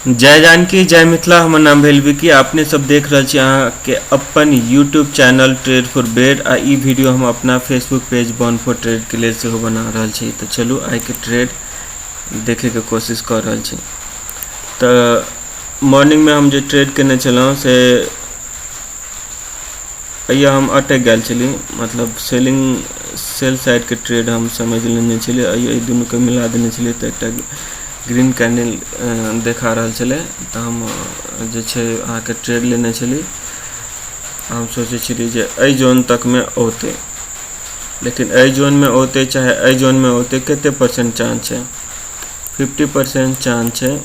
जय जानकी जय मिथिला। हमर नाम भेल विकी। आपने सब देख रहल छी अहाँ के अपन YouTube channel trade for bread आ ई वीडियो हम अपना Facebook page born for trade के लेल सेहो बना रहल छी। तो चलू आई के ट्रेड देखे के कोशिश कर रहल छी। तो मॉर्निंग में हम जो ट्रेड केने छलहुँ से अइया हम अटक गेल छली, मतलब सेल साइड के ट्रेड हम समझ लेने छलिए। अइया दुनू के मिला देने छलिए तो एकटा ग्रीन कैंडल देखा रहल छले। तो हम जे छै अहाँ के ट्रेड लेने छली। हम सोचे छली जे एहि जोन तक में औते, लेकिन एहि जोन में औते चाहे एहि जोन में औते कते परसेंट चांस है? 50% चांस है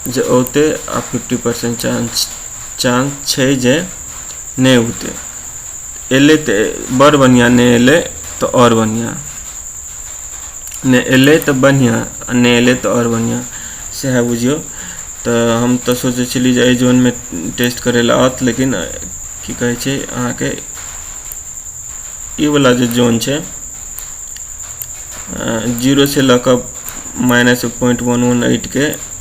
जे औते आ 50% चांस है जे नहीं औते। एले तो बड़ बढ़िया, नहीं एले तो और बढ़िया, नहीं एले तो बढ़िया, नहीं एले तो और बढ़िया से बुझियो। तो हम तो सोचे छली जे जोन में टेस्ट करे ला आत, लेकिन की कहे छे अहाँ के ई वाला जो जोन छे 0 से लक -0.118 के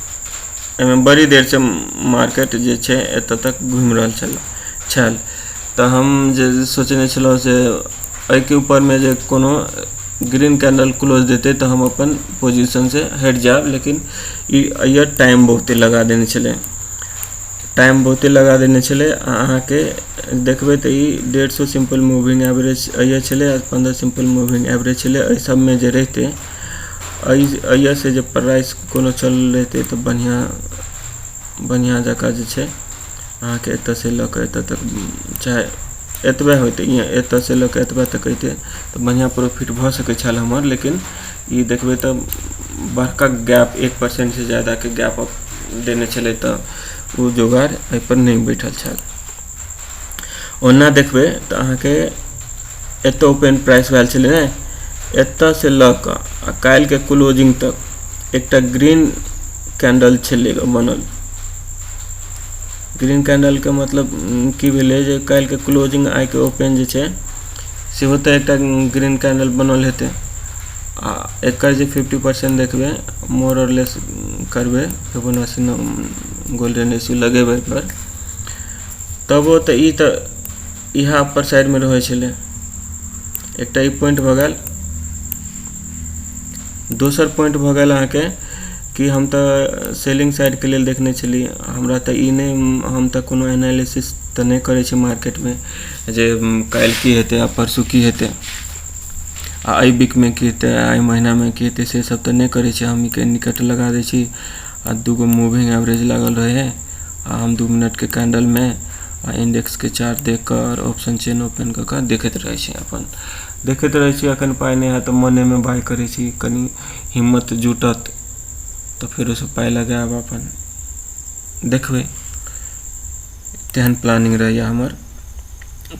एमें बड़ी देर से मार्केट जे छे एत तक घूम रहल छल। तो हम जे सोचने छलो से एहि के ऊपर में जे कोनो ग्रीन कैंडल क्लोज देते तो हम अपन पोजीशन से हट जाब, लेकिन ये टाइम बहुते लगा देने छले। अहाँ के देखबे तो ई 150 सिंपल मूविंग एवरेज अइया छले, 15 सिंपल मूविंग एवरेज छले। एहि सब में जे रहते अइया से जो प्राइस कोनो चल रहते तो बढ़िया जगह जे छे अहाँ के एत से लक एत तक, चाहे एतबे होते एत से लक एतबे तक होते तो बढ़िया प्रॉफिट भ सके छल हमर। लेकिन ये देखबे तो बड़का गैप 1% से ज़्यादा के गैप अप देने छले, तो वो जोगाड़ एहि पर नहीं बैठल छल। ओना देखबे तो अहाँ के एत ओपन प्राइस भेल छले ने, एत से लक आ काल के क्लोजिंग तक एकटा ग्रीन कैंडल छले बनल। ग्रीन कैंडल के मतलब की भेले जे काल के क्लोजिंग आई के ओपन जे छे से होते एकटा ग्रीन कैंडल बनल हेते आ एकर जे 50% देखबे मोर और लेस करबे फिबोनाची गोल्डन रेशियो लगेबे पर, तब वो तो ई तो यहाँ अपर साइड में रहे छले। एकटा ई पॉइंट भ गेल। दोसर पॉइंट भ गेल अहाँ के कि हम तो सेलिंग साइड के लिए देखने छली। हमरा तो ई नहीं, हम तो कोनो एनालिसिस तो नहीं करे छी मार्केट में जे काल की हेते आ परसू की हेते आ आई वीक में की हेते आई महीना में की हेते से सब तो नहीं करे छी। हम के निकट लगा दे छी आ दूगो मूविंग एवरेज लागल रहे आ हम 2 मिनट के कैंडल में आ इंडेक्स के चार्ट देख कर ऑप्शन चेन ओपन कर देखते रहे छी। अपन देखते रहे छी, अखन पाई नहीं है तो मने में बाय करे छी। कनी हिम्मत जुटत तो फिर उसे पाई लगाब अपन देखबे, तेहन प्लानिंग रही हमर।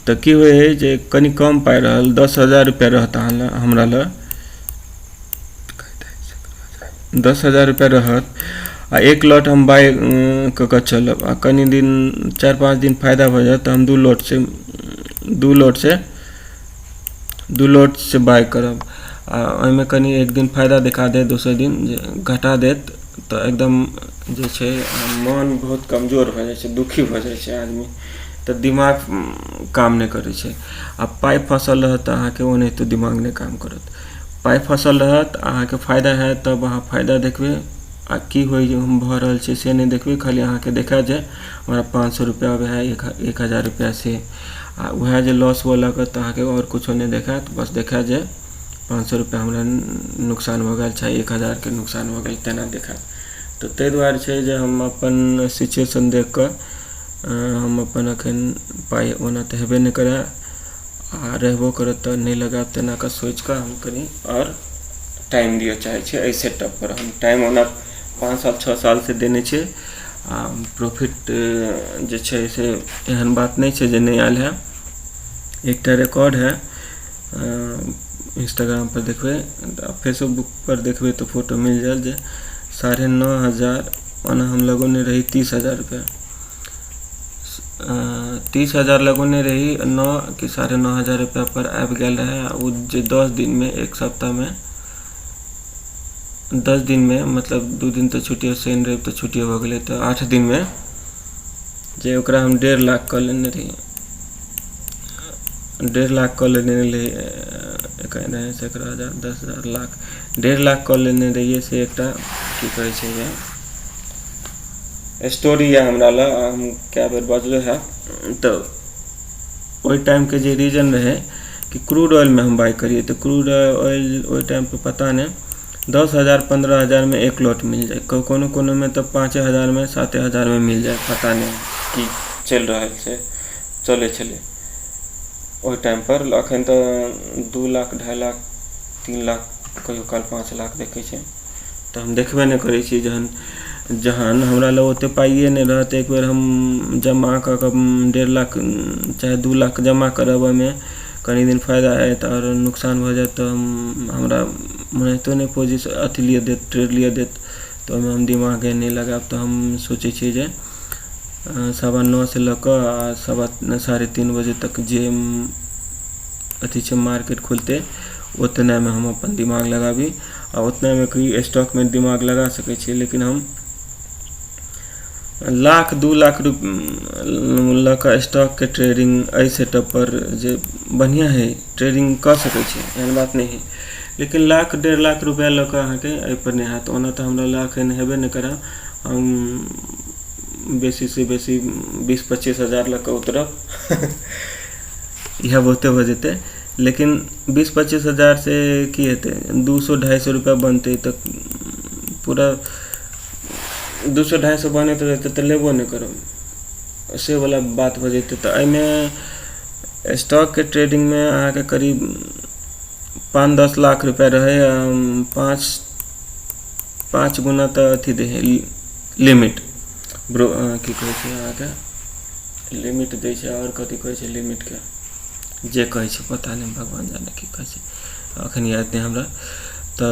तो की हुए जे कनी कम पाई रहल, 10,000 रुपया रहता हमरा ल, 10,000 रुपया रहत आ एक लॉट हम बाय क चलब आ कनी दिन 4-5 दिन फायदा हो जाए तो हम दू लॉट से बाय करब। में कनी एक दिन फायदा दिखा दे, दूसरे दिन घटा देत तो एकदम जे छे मन बहुत कमजोर हो जाए, दुखी हो जाए आदमी, तो दिमाग काम नहीं करे छे। आ पाई फसल रहत अहाँ के ओने तो दिमाग नहीं काम करत। पाई फसल रहत अहाँ के फायदा है तब अहाँ फायदा देखबे आ की होई भ रहल छे से नहीं देखबे। खाली अहाँ के देखा जाए हमारा 500 रुपया है 1,000 रुपया से आ वह जो लॉस वाला का तो अहाँ के और कुछ नहीं देखा, तो बस देखा जाए 500 रुपया हमारा नुकसान हो गया, चाहे 1,000 के नुकसान हो गया, तेना देखा। तो ते दुआरे छे जे हम अपन सिचुएशन देख कर हम अपन अखन पाई ओना तो हेबे नहीं करे आ रहबो करत तो नहीं लगा, तेना का सोच कर हम कनी और टाइम दिए चाहे छे। एहि सेटअप पर हम टाइम ओना 5 साल 6 साल से देने छे आ प्रॉफिट जे छे से एहन बात नहीं छे जे नहीं आयल है। एकटा रिकॉर्ड है इंस्टाग्राम पर देखबे, फेसबुक पर देखबे तो फोटो मिल जाए जे 9,500 ओना हम लगोने रही 30,000 रुपया, 30,000 लगोने रही 9 कि 9,500 रुपया पर आबि गेल रहे। वो जे 10 दिन में एक सप्ताह में 10 दिन में मतलब 2 दिन तो छुट्टी शनि रवि तो छुट्टी हो गए तो 8 दिन में जे ओकरा हम 1.5 लाख कर लेने रही 1.5 लाख कर लेने रही 11,000 10,000 लाख 1.5 लाख कर लेने रहिए से एक की कहे छै ये स्टोरी है हमरा ला हम क्या बेर बजलो है तो वही टाइम के जे रीजन रहे कि क्रूड ऑयल में हम बाई करिए तो क्रूड ऑयल वही टाइम पे पता नहीं 10,000 15,000 में एक लॉट मिल जाए कोनो कोनो में तो 5,000 में 7,000 में मिल जाए पता नहीं कि चल रहा है चले चले वही टाइम पर अखन तो 2 लाख 2.5 लाख 3 लाख कहियो काल 5 लाख देखे छे तो हम देखबे नहीं करे छी जहन हमरा लग ओते पाइए नहीं रहते एक बेर हम जमा कर 1.5 लाख चाहे 2 लाख जमा करब में कनी दिन फायदा है और नुकसान हो जाए तो हमरा मन तो नहीं पोजिशन अथी लिए देत ट्रेड लिए देत तो हम दिमाग नहीं लगाब तो हम सोचे छी जे 9:15 से लकर 3:30 बजे तक जे अथी से मार्केट खुलते उतना में हम अपन दिमाग लगाबी और उतना में कोई स्टॉक में दिमाग लगा सके छी लेकिन हम 1 लाख 2 लाख का स्टॉक के ट्रेडिंग ऐ सेटअप पर जे बढ़िया है ट्रेडिंग कर सके छी एहन बात नहीं है लेकिन 1 लाख 1.5 लाख रुपया लक अहाँके एहि पर नहीं हाथ ओना तो हमरा लाख हेबे नहीं करा हम बेसी से बेसी 20-25 हज़ार लक उतरब यह बहुते हो जेते लेकिन 20-25 हज़ार से की हेते 200-250 रुपया बनते तो पूरा 200-250 बने तो रहते तो लेबो नहीं करो से वाला बात हो जाते तो में स्टॉक के ट्रेडिंग में अहाँके करीब 5-10 लाख रुपया रहे 5 गुना तो अथी दे लिमिट ब्रो की कहे छै अहाँके लिमिट दे छै और कथी कहे छै लिमिट के जे कहे छै पता नहीं भगवान जाने की कहे छै अखन याद नहीं हमरा तो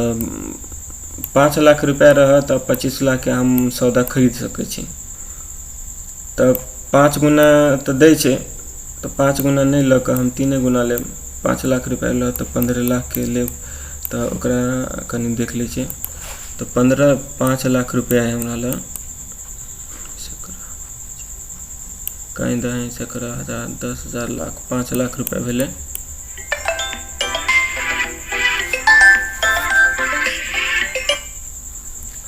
5 लाख रुपया रहा तो 25 लाख के हम सौदा खरीद सके छी तो 5 गुना तो दे छै तो 5 गुना नहीं लक हम 3 गुना लेब 5 लाख रुपया ल तो 15 लाख के लेब तो ओकरा कनी देख ले छी तो 5 लाख रुपया है हमरा ल कहीं दही 11,000 10,000 लाख 5 लाख रुपया भेले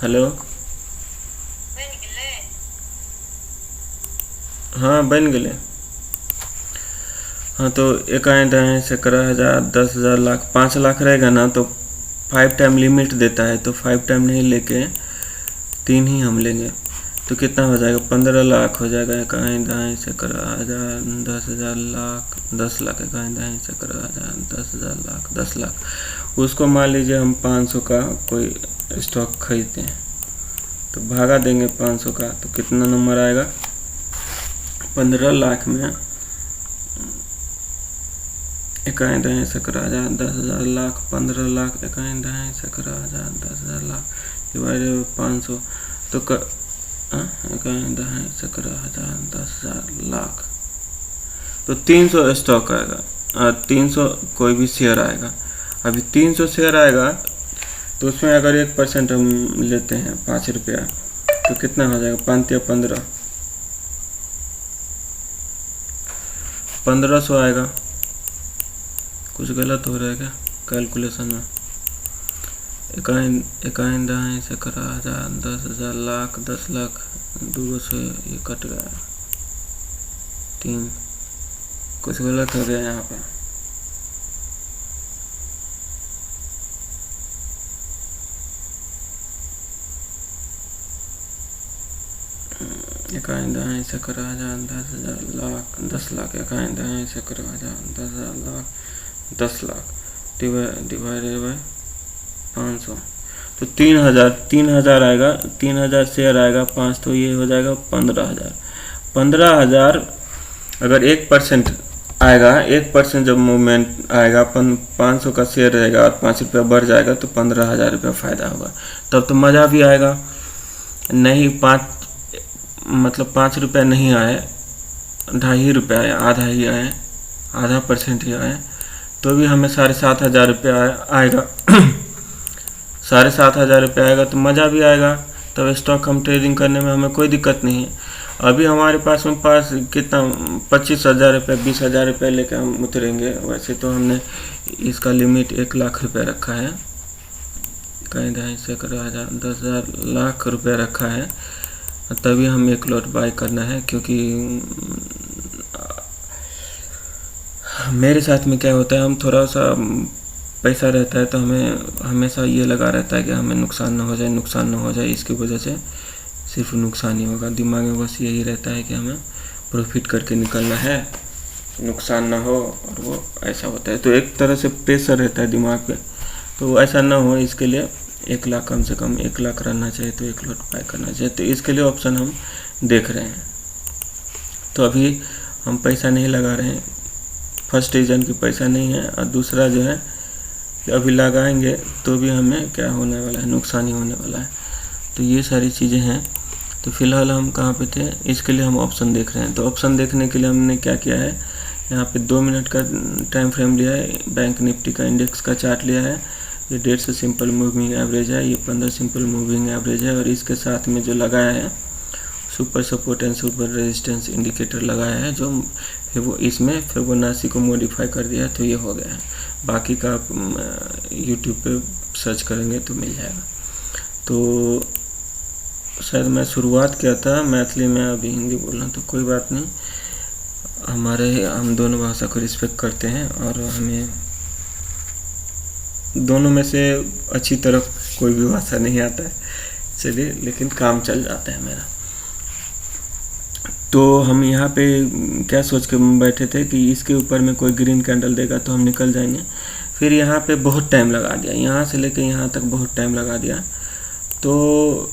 हेलो हाँ बन गए हाँ तो 11,000 10,000 लाख 5 लाख रहेगा ना तो 5 टाइम लिमिट देता है तो 5 टाइम नहीं लेके 3 ही हम लेंगे तो कितना हो जाएगा 15 लाख हो जाएगा 11,000 10,000 लाख 10 लाख 11,000 10,000 लाख 10 लाख उसको मान लीजिए हम 500 का कोई स्टॉक खरीदते हैं तो भागा देंगे 500 का तो कितना नंबर आएगा 15 लाख में 11,000 10,000 लाख 15 लाख 11,000 10,000 लाख डिवाइडेड 500 तो 11,000 10,000 लाख तो 300 स्टॉक आएगा 300 कोई भी शेयर आएगा अभी 300 शेयर आएगा तो उसमें अगर 1% हम लेते हैं 5 रुपया तो कितना हो जाएगा 5 या 1500 आएगा कुछ गलत हो रहा है क्या कैलकुलेशन में 11,000 10,000 लाख 10 लाख 2 से ये कट गया 3 कुछ गलत हो गया यहाँ पर इकाई से 10,000 लाख 10 लाख 11,000 से 10,000 लाख 10 लाख डिवाइडेड बाय 500 तो 3,000 आएगा 3,000 शेयर आएगा 5 तो ये हो जाएगा 15,000 अगर 1% आएगा 1% जब मूवमेंट आएगा 500 का शेयर रहेगा और 5 रुपया बढ़ जाएगा तो 15,000 रुपया फायदा होगा तब तो मज़ा भी आएगा नहीं 5 रुपया नहीं आए 2.5 रुपया आए आधा ही आए आधा % ही आए तो भी हमें 7,500 रुपया आएगा 7,500 रुपये आएगा तो मज़ा भी आएगा, तब स्टॉक हम ट्रेडिंग करने में हमें कोई दिक्कत नहीं है। अभी हमारे पास कितना 25,000 रुपये 20,000 रुपये लेकर हम उतरेंगे। वैसे तो हमने इसका लिमिट 1,00,000 रुपये रखा है, कहीं 2,500 10,000 लाख रुपये रखा है, तभी हम एक लॉट बाय करना है। क्योंकि मेरे साथ में क्या होता है, हम थोड़ा सा पैसा रहता है तो हमें हमेशा ये लगा रहता है कि हमें नुकसान ना हो जाए, नुकसान ना हो जाए, इसकी वजह से सिर्फ नुकसान ही होगा। दिमाग में बस यही रहता है कि हमें प्रॉफिट करके निकलना है, नुकसान ना हो, और वो ऐसा होता है। तो एक तरह से प्रेशर रहता है दिमाग पे, तो ऐसा ना हो इसके लिए 1,00,000 कम से कम 1,00,000 रहना चाहिए, तो एक लॉट बाय करना चाहिए। तो इसके लिए ऑप्शन हम देख रहे हैं। तो अभी हम पैसा नहीं लगा रहे हैं, फर्स्ट रीज़न की पैसा नहीं है, और दूसरा जो है कि अभी लगाएंगे तो भी हमें क्या होने वाला है, नुकसान ही होने वाला है। तो ये सारी चीज़ें हैं। तो फिलहाल हम कहाँ पे थे, इसके लिए हम ऑप्शन देख रहे हैं। तो ऑप्शन देखने के लिए हमने क्या किया है, यहाँ पे 2 मिनट का टाइम फ्रेम लिया है, बैंक निफ्टी का इंडेक्स का चार्ट लिया है, ये 150 सिंपल मूविंग एवरेज है, ये 15 सिंपल मूविंग एवरेज है, और इसके साथ में जो लगाया है super support and super resistance indicator लगाया है, जो फिर वो इसमें फिबोनाची को मॉडिफाई कर दिया, तो ये हो गया है। बाकी का आप यूट्यूब पे सर्च करेंगे तो मिल जाएगा। तो शायद मैं शुरुआत किया था मैथिली में, अभी हिंदी बोल रहा हूँ, तो कोई बात नहीं, हम दोनों भाषा को रिस्पेक्ट करते हैं, और हमें दोनों में से अच्छी तरह कोई भी भाषा नहीं आता है, चलिए, लेकिन काम चल जाता है मेरा। तो हम यहाँ पे क्या सोच के बैठे थे कि इसके ऊपर में कोई ग्रीन कैंडल देगा तो हम निकल जाएंगे। फिर यहाँ पे बहुत टाइम लगा दिया, यहाँ से लेके यहाँ तक बहुत टाइम लगा दिया। तो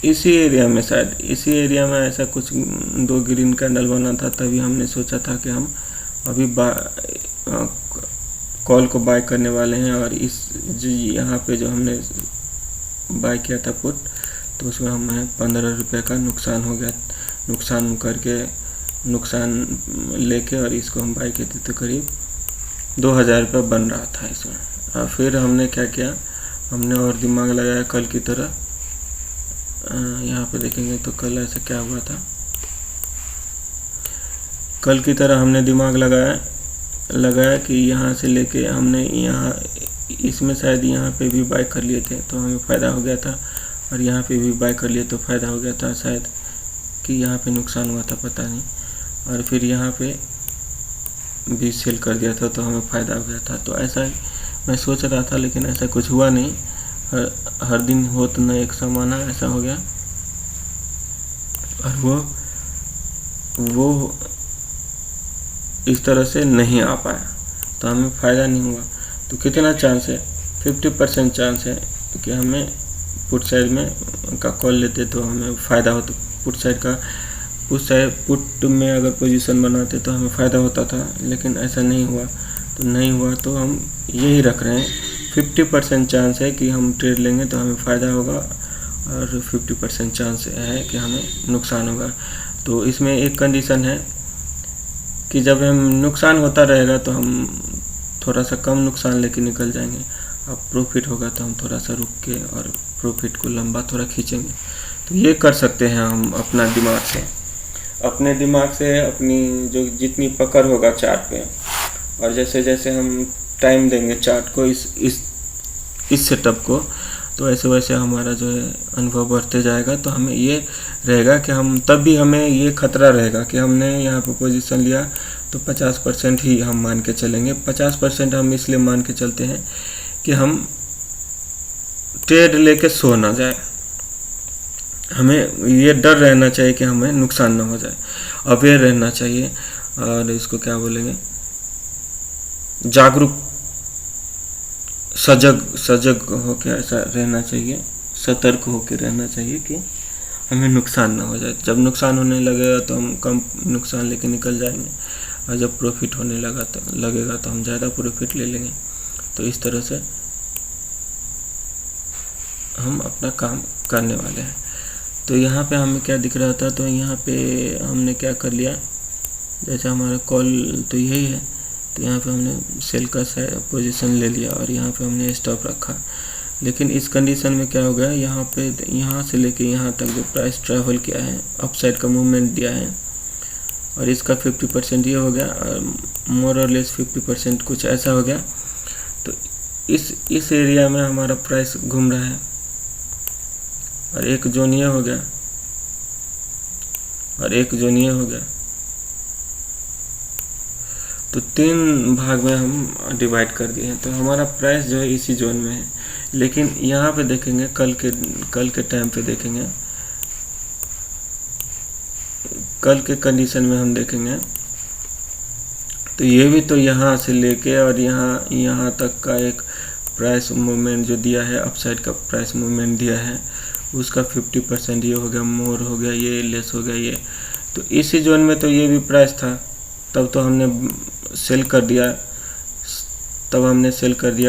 इसी एरिया में, शायद इसी एरिया में ऐसा कुछ 2 ग्रीन कैंडल बना था, तभी हमने सोचा था कि हम अभी कॉल को बाय करने वाले हैं। और इस यहाँ पे जो हमने बाय किया था पुट, तो उसमें हमें 15 रुपये का नुकसान हो गया। नुकसान लेके और इसको हम बाय किए थे, तो करीब 2,000 रुपये बन रहा था इसमें। और फिर हमने क्या किया, हमने और दिमाग लगाया कल की तरह। यहाँ पे देखेंगे तो कल ऐसा क्या हुआ था, कल की तरह हमने दिमाग लगाया कि यहाँ से लेके हमने यहाँ इसमें शायद यहाँ पे भी बाय कर लिए थे तो हमें फ़ायदा हो गया था, और यहाँ पे भी बाय कर लिए तो फ़ायदा हो गया था, शायद कि यहाँ पे नुकसान हुआ था, पता नहीं। और फिर यहाँ पे भी सेल कर दिया था तो हमें फ़ायदा हो गया था। तो ऐसा मैं सोच रहा था, लेकिन ऐसा कुछ हुआ नहीं। हर दिन हो तो न एक समाना, ऐसा हो गया। और वो इस तरह से नहीं आ पाया, तो हमें फ़ायदा नहीं हुआ। तो कितना चांस है, 50% चांस है कि हमें पुट साइड में का कॉल लेते तो हमें फ़ायदा होता। पुट में अगर पोजीशन बनाते तो हमें फ़ायदा होता था, लेकिन ऐसा नहीं हुआ। तो नहीं हुआ तो हम यही रख रहे हैं, 50% चांस है कि हम ट्रेड लेंगे तो हमें फ़ायदा होगा, और 50% चांस है कि हमें नुकसान होगा। तो इसमें एक कंडीशन है कि जब हम नुकसान होता रहेगा तो हम थोड़ा सा कम नुकसान लेके निकल जाएंगे, अब प्रॉफिट होगा तो हम थोड़ा सा रुक के और प्रॉफिट को लंबा थोड़ा खींचेंगे। तो ये कर सकते हैं हम अपने दिमाग से अपनी जो जितनी पकड़ होगा चार्ट पे, और जैसे जैसे हम टाइम देंगे चार्ट को, इस सेटअप को, तो ऐसे वैसे हमारा जो है अनुभव बढ़ते जाएगा। तो हमें ये रहेगा कि हम तब भी हमें ये खतरा रहेगा कि हमने यहाँ पे पोजीशन लिया तो 50% ही हम मान के चलेंगे। 50% हम इसलिए मान के चलते हैं कि हम ट्रेड लेके सो ना जाए, हमें ये डर रहना चाहिए कि हमें नुकसान ना हो जाए, अवेयर रहना चाहिए, और इसको क्या बोलेंगे, जागरूक, सजग होकर ऐसा रहना चाहिए, सतर्क होकर रहना चाहिए कि हमें नुकसान ना हो जाए। जब नुकसान होने लगेगा तो हम कम नुकसान लेके निकल जाएंगे, और जब प्रॉफिट होने लगेगा तो हम ज़्यादा प्रॉफिट ले लेंगे। तो इस तरह से हम अपना काम करने वाले हैं। तो यहाँ पे हमें क्या दिख रहा था, तो यहाँ पे हमने क्या कर लिया, जैसे हमारा कॉल तो यही है तो यहाँ पे हमने सेल का पोजीशन ले लिया और यहाँ पे हमने स्टॉप रखा। लेकिन इस कंडीशन में क्या हो गया, यहाँ पे यहाँ से लेके यहाँ तक जो प्राइस ट्रैवल किया है, अपसाइड का मूवमेंट दिया है और इसका 50% ये हो गया और मोर और लेस 50% कुछ ऐसा हो गया। तो इस एरिया में हमारा प्राइस घूम रहा है और एक जोन ये हो गया और एक जोन ये हो गया। तो 3 भाग में हम डिवाइड कर दिए हैं। तो हमारा प्राइस जो है इसी जोन में है। लेकिन यहाँ पे देखेंगे कल के टाइम पे देखेंगे, कल के कंडीशन में हम देखेंगे तो ये भी तो यहाँ से लेके और यहाँ तक का एक प्राइस मूवमेंट जो दिया है, अपसाइड का प्राइस मूवमेंट दिया है, उसका 50% ये हो गया, मोर हो गया, ये लेस हो गया ये। तो इसी जोन में तो ये भी प्राइस था, तब तो हमने सेल कर दिया,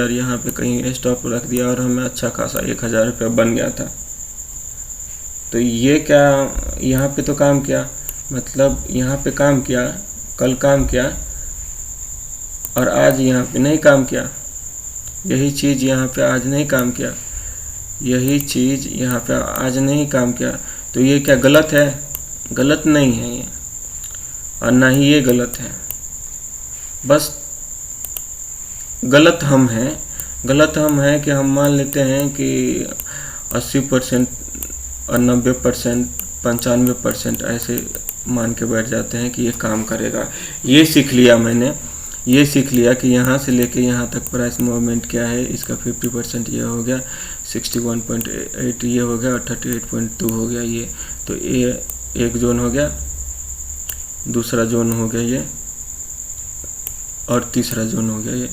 और यहाँ पे कहीं स्टॉप रख दिया और हमें अच्छा खासा 1000 रुपया बन गया था। तो ये क्या यहाँ पे तो काम किया, मतलब यहाँ पे काम किया, कल काम किया और आज यहाँ पे नहीं काम किया। यही चीज़ यहाँ पे आज नहीं काम किया, यही चीज़ यहाँ पे आज नहीं काम किया। तो ये क्या गलत है? गलत नहीं है ये, और ना ही ये गलत है। बस गलत हम हैं कि हम मान लेते हैं कि 80% और 90%, 95% ऐसे मान के बैठ जाते हैं कि ये काम करेगा। ये सीख लिया मैंने, ये सीख लिया कि यहाँ से लेके यहाँ तक प्राइस मूवमेंट क्या है, इसका 50% ये हो गया, 61.8 ये हो गया और 38.2 हो गया ये। तो ये एक जोन हो गया, दूसरा जोन हो गया ये, और तीसरा जोन हो गया ये।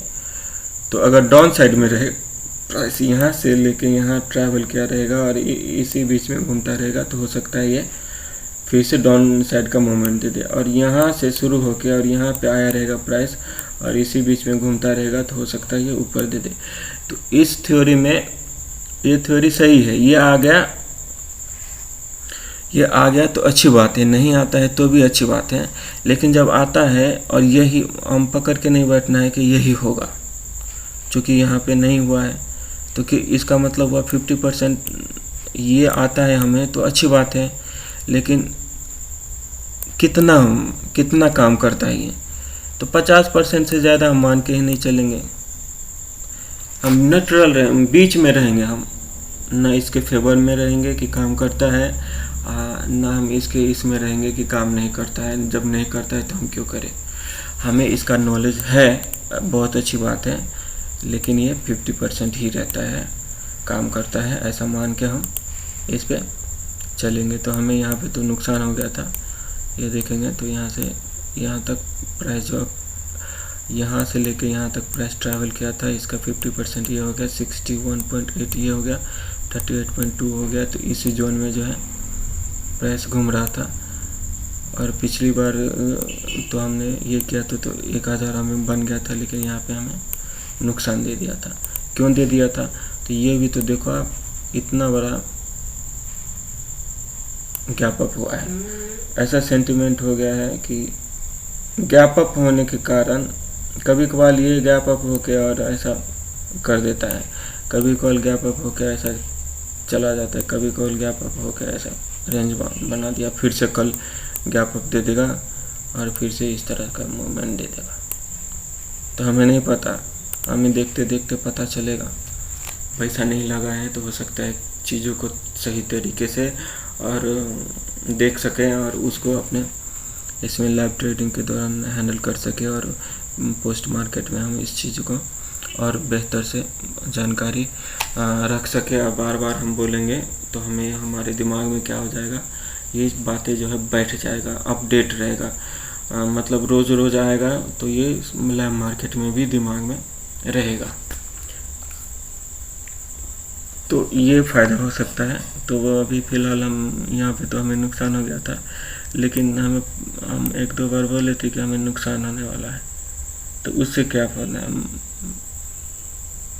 तो अगर डाउन साइड में रहे प्राइस, यहाँ से लेके यहाँ ट्रैवल किया रहेगा और इसी बीच में घूमता रहेगा, तो हो सकता है ये फिर से डाउन साइड का मूवमेंट दे दे। और यहाँ से शुरू होके और यहाँ पे आया रहेगा प्राइस और इसी बीच में घूमता रहेगा, तो हो सकता है ये ऊपर दे दे। तो इस थ्योरी में ये थ्योरी सही है, ये आ गया तो अच्छी बात है, नहीं आता है तो भी अच्छी बात है। लेकिन जब आता है और यही हम पकड़ के नहीं बैठना है कि यही होगा, चूँकि यहाँ पे नहीं हुआ है तो कि इसका मतलब हुआ 50% ये आता है हमें, तो अच्छी बात है। लेकिन कितना काम करता है ये? तो 50% से ज़्यादा हम मान के ही नहीं चलेंगे। हम न्यूट्रल रहें, बीच में रहेंगे, हम ना इसके फेवर में रहेंगे कि काम करता है, ना हम इसमें रहेंगे कि काम नहीं करता है। जब नहीं करता है तो हम क्यों करें? हमें इसका नॉलेज है, बहुत अच्छी बात है, लेकिन ये 50% ही रहता है, काम करता है, ऐसा मान के हम इस पे चलेंगे। तो हमें यहाँ पे तो नुकसान हो गया था, ये देखेंगे तो यहाँ से यहाँ तक प्राइस जो यहाँ से लेके यहाँ तक प्राइस ट्रैवल किया था, इसका 50% ये हो गया, 61.8 ये हो गया, 38.2 हो गया। तो इसी जोन में जो है प्राइस घूम रहा था। और पिछली बार तो हमने ये किया तो 1000 हमें बन गया था, लेकिन यहाँ पे हमें नुकसान दे दिया था। क्यों दे दिया था? तो ये भी तो देखो आप, इतना बड़ा गैप अप हुआ है, ऐसा सेंटिमेंट हो गया है कि गैप अप होने के कारण कभी कभार ये गैप अप होके और ऐसा कर देता है, कभी कभार गैप अप होके ऐसा चला जाता है, कभी कभार गैप अप होके ऐसा रेंज बना दिया, फिर से कल गैप अप दे देगा और फिर से इस तरह का मूवमेंट दे देगा। तो हमें नहीं पता, हमें देखते देखते पता चलेगा। पैसा नहीं लगा है तो हो सकता है चीज़ों को सही तरीके से और देख सकें और उसको अपने इसमें लाइव ट्रेडिंग के दौरान हैंडल कर सके, और पोस्ट मार्केट में हम इस चीज़ को और बेहतर से जानकारी रख सके। और बार बार हम बोलेंगे तो हमें हमारे दिमाग में क्या हो जाएगा, ये बातें जो है बैठ जाएगा, अपडेट रहेगा, मतलब रोज़ रोज़ आएगा तो ये लाइव मार्केट में भी दिमाग में रहेगा। तो ये फ़ायदा हो सकता है। तो वो अभी फ़िलहाल हम यहाँ पे तो हमें नुकसान हो गया था, लेकिन हम 1-2 बार बोले थे कि हमें नुकसान होने वाला है, तो उससे क्या फ़ायदा है?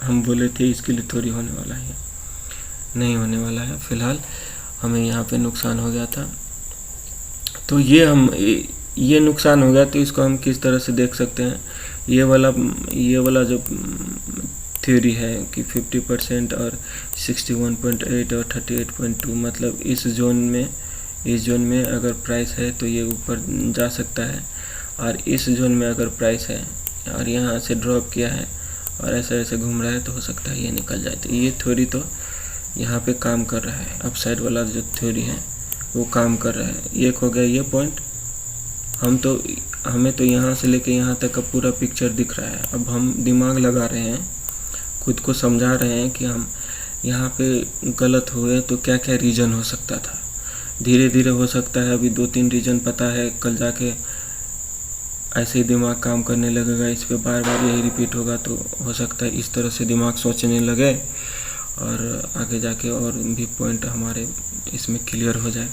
हम बोले थे इसके लिए थोड़ी होने वाला है, नहीं होने वाला है। फ़िलहाल हमें यहाँ पे नुकसान हो गया था। तो ये नुकसान हो गया, तो इसको हम किस तरह से देख सकते हैं? ये वाला जो थ्योरी है कि 50% और 61.8 और 38.2, मतलब इस जोन में अगर प्राइस है तो ये ऊपर जा सकता है, और इस जोन में अगर प्राइस है और यहाँ से ड्रॉप किया है और ऐसे ऐसे घूम रहा है तो हो सकता है ये निकल जाए। तो ये थ्योरी तो यहाँ पे काम कर रहा है, अपसाइड वाला जो थ्योरी है वो काम कर रहा है। एक हो गया ये पॉइंट। हमें तो यहाँ से लेके यहाँ तक का पूरा पिक्चर दिख रहा है। अब हम दिमाग लगा रहे हैं, खुद को समझा रहे हैं कि हम यहाँ पे गलत हुए तो क्या क्या रीज़न हो सकता था। धीरे धीरे हो सकता है, अभी 2-3 रीज़न पता है, कल जाके ऐसे ही दिमाग काम करने लगेगा, इस पे बार बार यही रिपीट होगा, तो हो सकता है इस तरह से दिमाग सोचने लगे और आगे जाके और भी पॉइंट हमारे इसमें क्लियर हो जाए।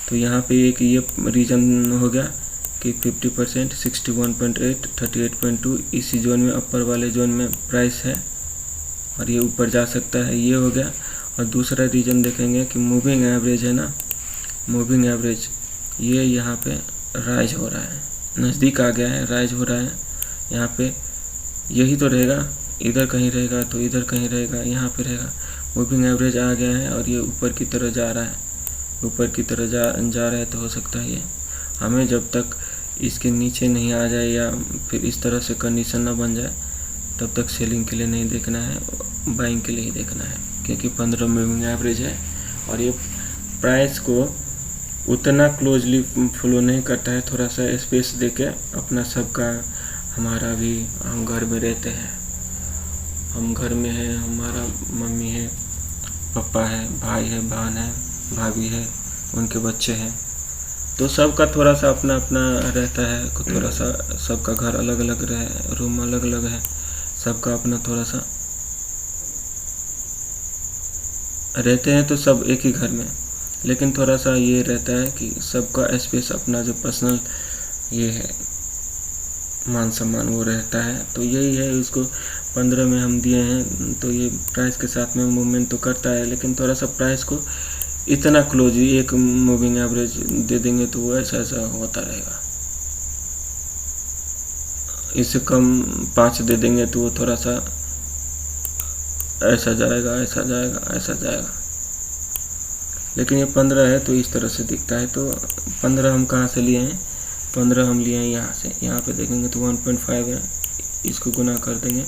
तो यहाँ पे एक ये रीज़न हो गया कि 50%, 61.8, 38.2 इसी जोन में, अपर वाले जोन में प्राइस है और ये ऊपर जा सकता है, ये हो गया। और दूसरा रीज़न देखेंगे कि मूविंग एवरेज है ना, मूविंग एवरेज ये यहाँ पे राइज हो रहा है, नज़दीक आ गया है, राइज हो रहा है। यहाँ पे यही तो रहेगा, इधर कहीं रहेगा तो इधर कहीं रहेगा, यहाँ पे रहेगा। मूविंग एवरेज आ गया है और ये ऊपर की तरह जा रहा है, ऊपर की तरह जा रहा है। तो हो सकता है ये हमें जब तक इसके नीचे नहीं आ जाए या फिर इस तरह से कंडीशन ना बन जाए तब तक सेलिंग के लिए नहीं देखना है, बाइंग के लिए ही देखना है, क्योंकि 15 मूविंग एवरेज है और ये प्राइस को उतना क्लोजली फॉलो नहीं करता है। थोड़ा सा स्पेस देके अपना सबका, हमारा भी, हम घर में रहते हैं, हम घर में हैं, हमारा मम्मी है, पापा है, भाई है, बहन है, भाभी है, उनके बच्चे हैं, तो सबका थोड़ा सा अपना अपना रहता है। थोड़ा सा सबका घर अलग अलग रहे, रूम अलग अलग है, सबका अपना थोड़ा सा रहते हैं, तो सब एक ही घर में, लेकिन थोड़ा सा ये रहता है कि सबका स्पेस, अपना जो पर्सनल ये है मान सम्मान वो रहता है। तो यही है, इसको 15 में हम दिए हैं, तो ये प्राइस के साथ में मूवमेंट तो करता है, लेकिन थोड़ा सा प्राइस को इतना क्लोज, एक मूविंग एवरेज दे देंगे तो वो ऐसा ऐसा होता रहेगा। इससे कम 5 दे देंगे तो वो थोड़ा सा ऐसा जाएगा, ऐसा जाएगा, ऐसा जाएगा। लेकिन ये 15 है तो इस तरह से दिखता है। तो 15 हम कहाँ से लिए हैं? 15 हम लिए हैं यहाँ से। यहाँ पे देखेंगे तो 1.5 है, इसको गुना कर देंगे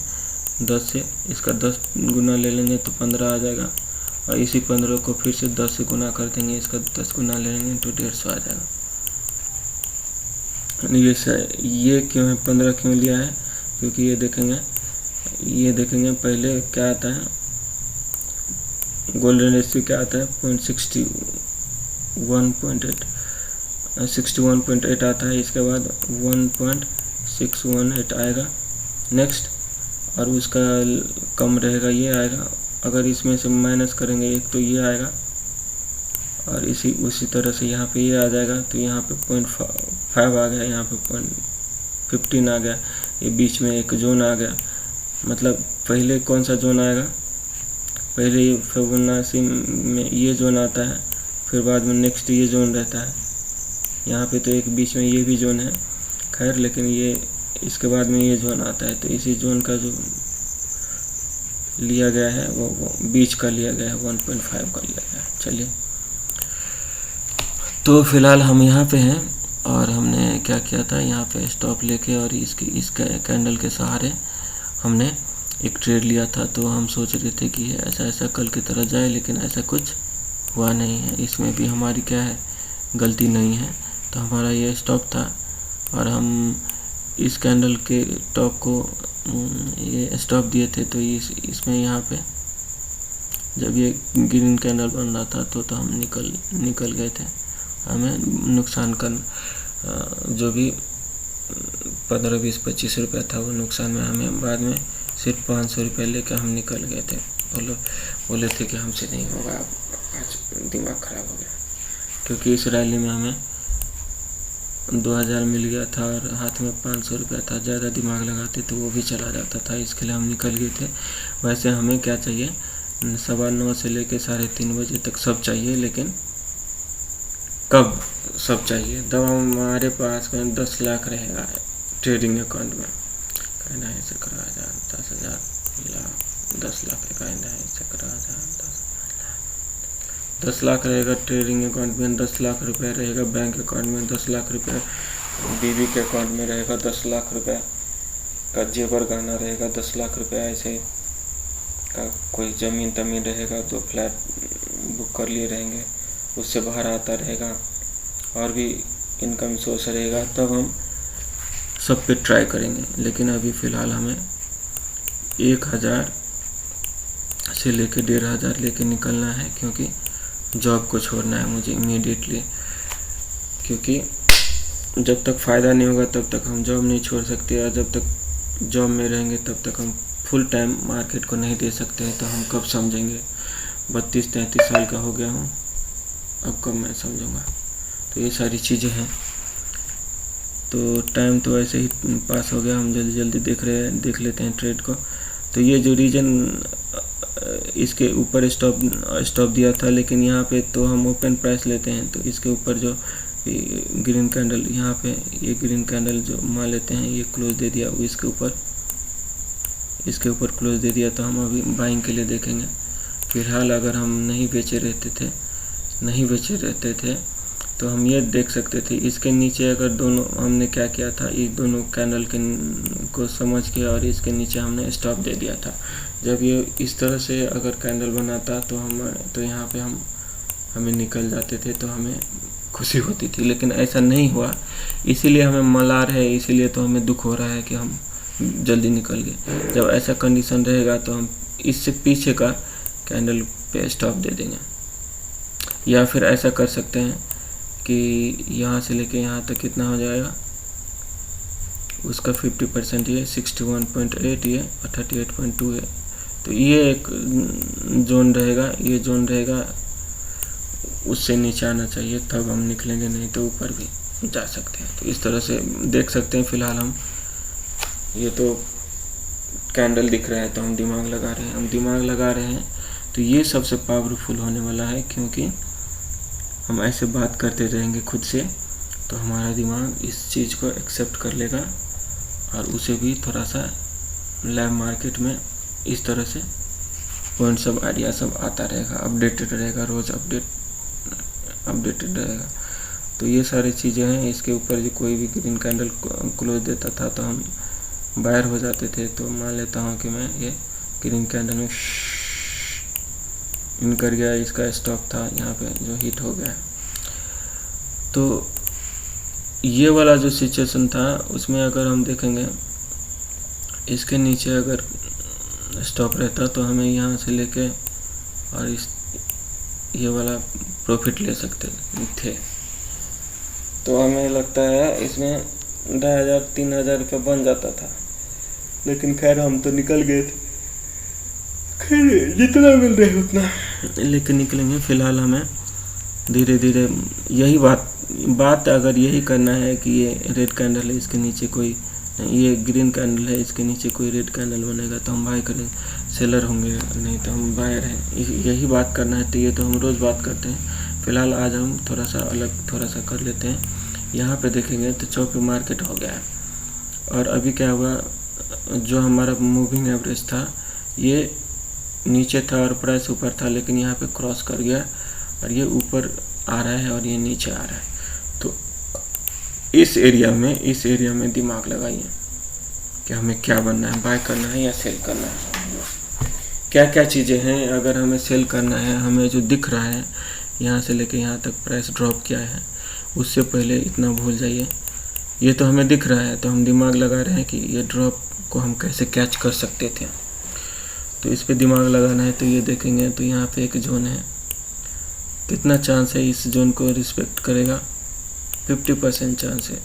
10 से, इसका 10 गुना ले लेंगे तो 15 आ जाएगा, और इसी 15 को फिर से 10 से गुना कर देंगे, इसका 10 गुना ले लेंगे तो 150 आ जाएगा। ये क्यों है, 15 क्यों लिया है? क्योंकि ये देखेंगे पहले क्या आता है, गोल्डन रेशियो क्या आता है, 61.8 आता है, इसके बाद 1.618 आएगा नेक्स्ट, और उसका कम रहेगा ये आएगा। अगर इसमें से माइनस करेंगे एक तो ये आएगा, और उसी तरह से यहाँ पे ये आ जाएगा, तो यहाँ पे 0.5 आ गया, यहाँ पे 0.15 आ गया, ये बीच में एक जोन आ गया। मतलब पहले कौन सा जोन आएगा, पहले ये फिबोनाची में ये जोन आता है, फिर बाद में नेक्स्ट ये जोन रहता है। यहाँ पे तो एक बीच में ये भी जोन है, खैर, लेकिन ये इसके बाद में ये जोन आता है। तो इसी जोन का जो लिया गया है वो बीच का लिया गया है, 1.5 का लिया गया है। चलिए, तो फिलहाल हम यहाँ पे हैं और हमने क्या किया था, यहाँ पे स्टॉप लेके और इसका कैंडल के सहारे हमने एक ट्रेड लिया था। तो हम सोच रहे थे कि ऐसा ऐसा कल की तरह जाए, लेकिन ऐसा कुछ हुआ नहीं है। इसमें भी हमारी क्या है, गलती नहीं है। तो हमारा ये स्टॉप था और हम इस कैंडल के टॉप को ये स्टॉप दिए थे। तो इसमें यहाँ पे जब ये ग्रीन कैंडल बन रहा था तो हम निकल गए थे। हमें नुकसान का जो भी 15, 20, 25 रुपया था वो नुकसान में, हमें बाद में सिर्फ 500 रुपये लेकर हम निकल गए थे। बोले थे कि हमसे नहीं होगा, आज दिमाग ख़राब हो गया, क्योंकि इस रैली में हमें 2000 मिल गया था और हाथ में 500 रुपया था। ज़्यादा दिमाग लगाते तो वो भी चला जाता था, इसके लिए हम निकल गए थे। वैसे हमें क्या चाहिए, 9:15 से लेकर 3:30 बजे तक सब चाहिए, लेकिन कब सब चाहिए, जब हमारे पास में 10 लाख रहेगा ट्रेडिंग अकाउंट में। नहीं से करा हजार 10,000 लाख 10 लाख नहीं से करा हजार 10 लाख रहेगा ट्रेडिंग अकाउंट में, 10 लाख रुपए रहेगा बैंक अकाउंट में, 10 लाख रुपए बीवी के अकाउंट में रहेगा, 10 लाख रुपए का जेवर गहना रहेगा, 10 लाख रुपए ऐसे का कोई ज़मीन तमीन रहेगा तो फ्लैट बुक कर लिए रहेंगे, उससे बाहर आता रहेगा, और भी इनकम सोर्स रहेगा, तब हम सब पे ट्राई करेंगे। लेकिन अभी फ़िलहाल हमें 1,000 से लेके 1,500 लेके निकलना है, क्योंकि जॉब को छोड़ना है मुझे इमीडिएटली, क्योंकि जब तक फ़ायदा नहीं होगा तब तक हम जॉब नहीं छोड़ सकते, और जब तक जॉब में रहेंगे तब तक हम फुल टाइम मार्केट को नहीं दे सकते हैं। तो हम कब समझेंगे? 32-33 साल का हो गया हूँ, अब कब मैं समझूंगा? तो ये सारी चीज़ें हैं। तो टाइम तो ऐसे ही पास हो गया, हम जल्दी जल्दी देख लेते हैं ट्रेड को। तो ये जो रीजन इसके ऊपर स्टॉप दिया था, लेकिन यहाँ पे तो हम ओपन प्राइस लेते हैं, तो इसके ऊपर जो ग्रीन कैंडल, यहाँ पे ये ग्रीन कैंडल जो मान लेते हैं, ये क्लोज दे दिया, वो इसके ऊपर क्लोज दे दिया, तो हम अभी बाइंग के लिए देखेंगे। फिलहाल अगर हम नहीं बेचे रहते थे तो हम ये देख सकते थे, इसके नीचे अगर दोनों, हमने क्या किया था, ये दोनों कैंडल को समझ के और इसके नीचे हमने स्टॉप दे दिया था। जब ये इस तरह से अगर कैंडल बनाता तो यहाँ पे हमें निकल जाते थे, तो हमें खुशी होती थी, लेकिन ऐसा नहीं हुआ, इसीलिए हमें मलार है, इसीलिए तो हमें दुख हो रहा है कि हम जल्दी निकल गए। जब ऐसा कंडीशन रहेगा तो हम इससे पीछे का कैंडल पे स्टॉप दे देंगे, या फिर ऐसा कर सकते हैं कि यहाँ से लेके यहाँ तक कितना हो जाएगा, उसका 50% ये 61.8, ये 38.2 है, तो ये एक जोन रहेगा, ये जोन रहेगा, उससे नीचे आना चाहिए, तब हम निकलेंगे, नहीं तो ऊपर भी जा सकते हैं। तो इस तरह से देख सकते हैं। फिलहाल हम ये तो कैंडल दिख रहा है तो हम दिमाग लगा रहे हैं, तो ये सबसे पावरफुल होने वाला है, क्योंकि हम ऐसे बात करते रहेंगे खुद से, तो हमारा दिमाग इस चीज़ को एक्सेप्ट कर लेगा, और उसे भी थोड़ा सा लाइव मार्केट में इस तरह से पॉइंट सब आइडिया सब आता रहेगा, अपडेटेड रहेगा, रोज़ अपडेटेड रहेगा। तो ये सारी चीज़ें हैं। इसके ऊपर जो कोई भी ग्रीन कैंडल क्लोज देता था तो हम बायर हो जाते थे। तो मान लेता हूँ कि मैं ये ग्रीन कैंडल में इन कर गया, इसका स्टॉप था यहाँ पे जो हिट हो गया। तो ये वाला जो सिचुएशन था उसमें अगर हम देखेंगे, इसके नीचे अगर स्टॉप रहता तो हमें यहाँ से लेके और ये वाला प्रॉफिट ले सकते थे। तो हमें लगता है इसमें 2,500-3,000 रुपये बन जाता था, लेकिन खैर हम तो निकल गए थे। खैर जितना मिल रहा है उतना लेके निकलेंगे। फिलहाल हमें धीरे धीरे यही बात अगर यही करना है कि ये रेड कैंडल है, इसके नीचे कोई, ये ग्रीन कैंडल है, इसके नीचे कोई रेड कैंडल बनेगा तो हम बाय करें, सेलर होंगे, नहीं तो हम बायर हैं। यही बात करना है, तो ये तो हम रोज़ बात करते हैं। फिलहाल आज हम थोड़ा सा कर लेते हैं। यहाँ पे देखेंगे तो चौपी मार्केट हो गया है, और अभी क्या हुआ, जो हमारा मूविंग एवरेज था ये नीचे था और प्राइस ऊपर था, लेकिन यहाँ पे क्रॉस कर गया और ये ऊपर आ रहा है और ये नीचे आ रहा है। तो इस एरिया में दिमाग लगाइए कि हमें क्या बनना है, बाय करना है या सेल करना है। क्या क्या चीज़ें हैं। अगर हमें सेल करना है, हमें जो दिख रहा है यहाँ से लेके यहाँ तक प्राइस ड्रॉप किया है, उससे पहले इतना भूल जाइए। ये तो हमें दिख रहा है, तो हम दिमाग लगा रहे हैं कि ये ड्रॉप को हम कैसे कैच कर सकते थे, तो इस पे दिमाग लगाना है। तो ये देखेंगे तो यहाँ पे एक जोन है, कितना चांस है इस जोन को रिस्पेक्ट करेगा, 50% चांस है।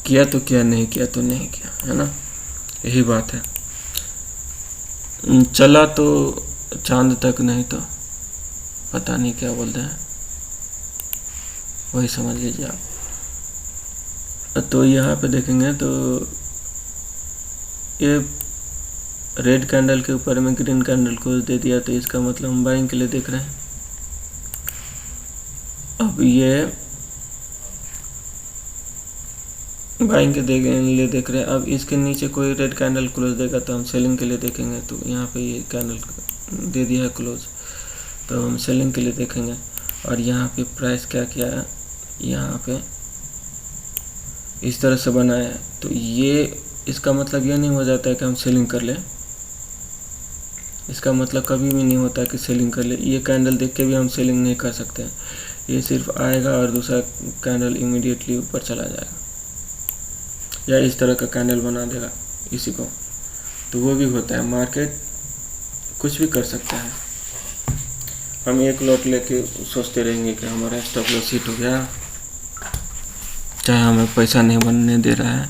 किया तो किया, नहीं किया तो नहीं किया, है ना, यही बात है। चला तो चांद तक, नहीं तो पता नहीं क्या बोलते हैं, वही समझ लीजिए आप। तो यहाँ पे देखेंगे तो ये रेड कैंडल के ऊपर में ग्रीन कैंडल को दे दिया, तो इसका मतलब हम बाइंग के लिए देख रहे हैं। अब ये बाइंग के लिए देख रहे हैं। अब इसके नीचे कोई रेड कैंडल क्लोज देगा तो हम सेलिंग के लिए देखेंगे। तो यहाँ पे ये कैंडल दे दिया है क्लोज, तो हम सेलिंग के लिए देखेंगे। और यहाँ पे प्राइस क्या किया है, यहाँ पे इस तरह से बनाया है। तो ये इसका मतलब ये नहीं हो जाता है कि हम सेलिंग कर लें, इसका मतलब कभी भी नहीं होता है कि सेलिंग कर ले। ये कैंडल देख के भी हम सेलिंग नहीं कर सकते हैं। ये सिर्फ आएगा और दूसरा कैंडल इमीडिएटली ऊपर चला जाएगा, या इस तरह का कैंडल बना देगा इसी को। तो वो भी होता है, मार्केट कुछ भी कर सकता है। हम एक लॉट लेके सोचते रहेंगे कि हमारा स्टॉप लॉस हिट हो गया, चाहे हमें पैसा नहीं बनने दे रहा है।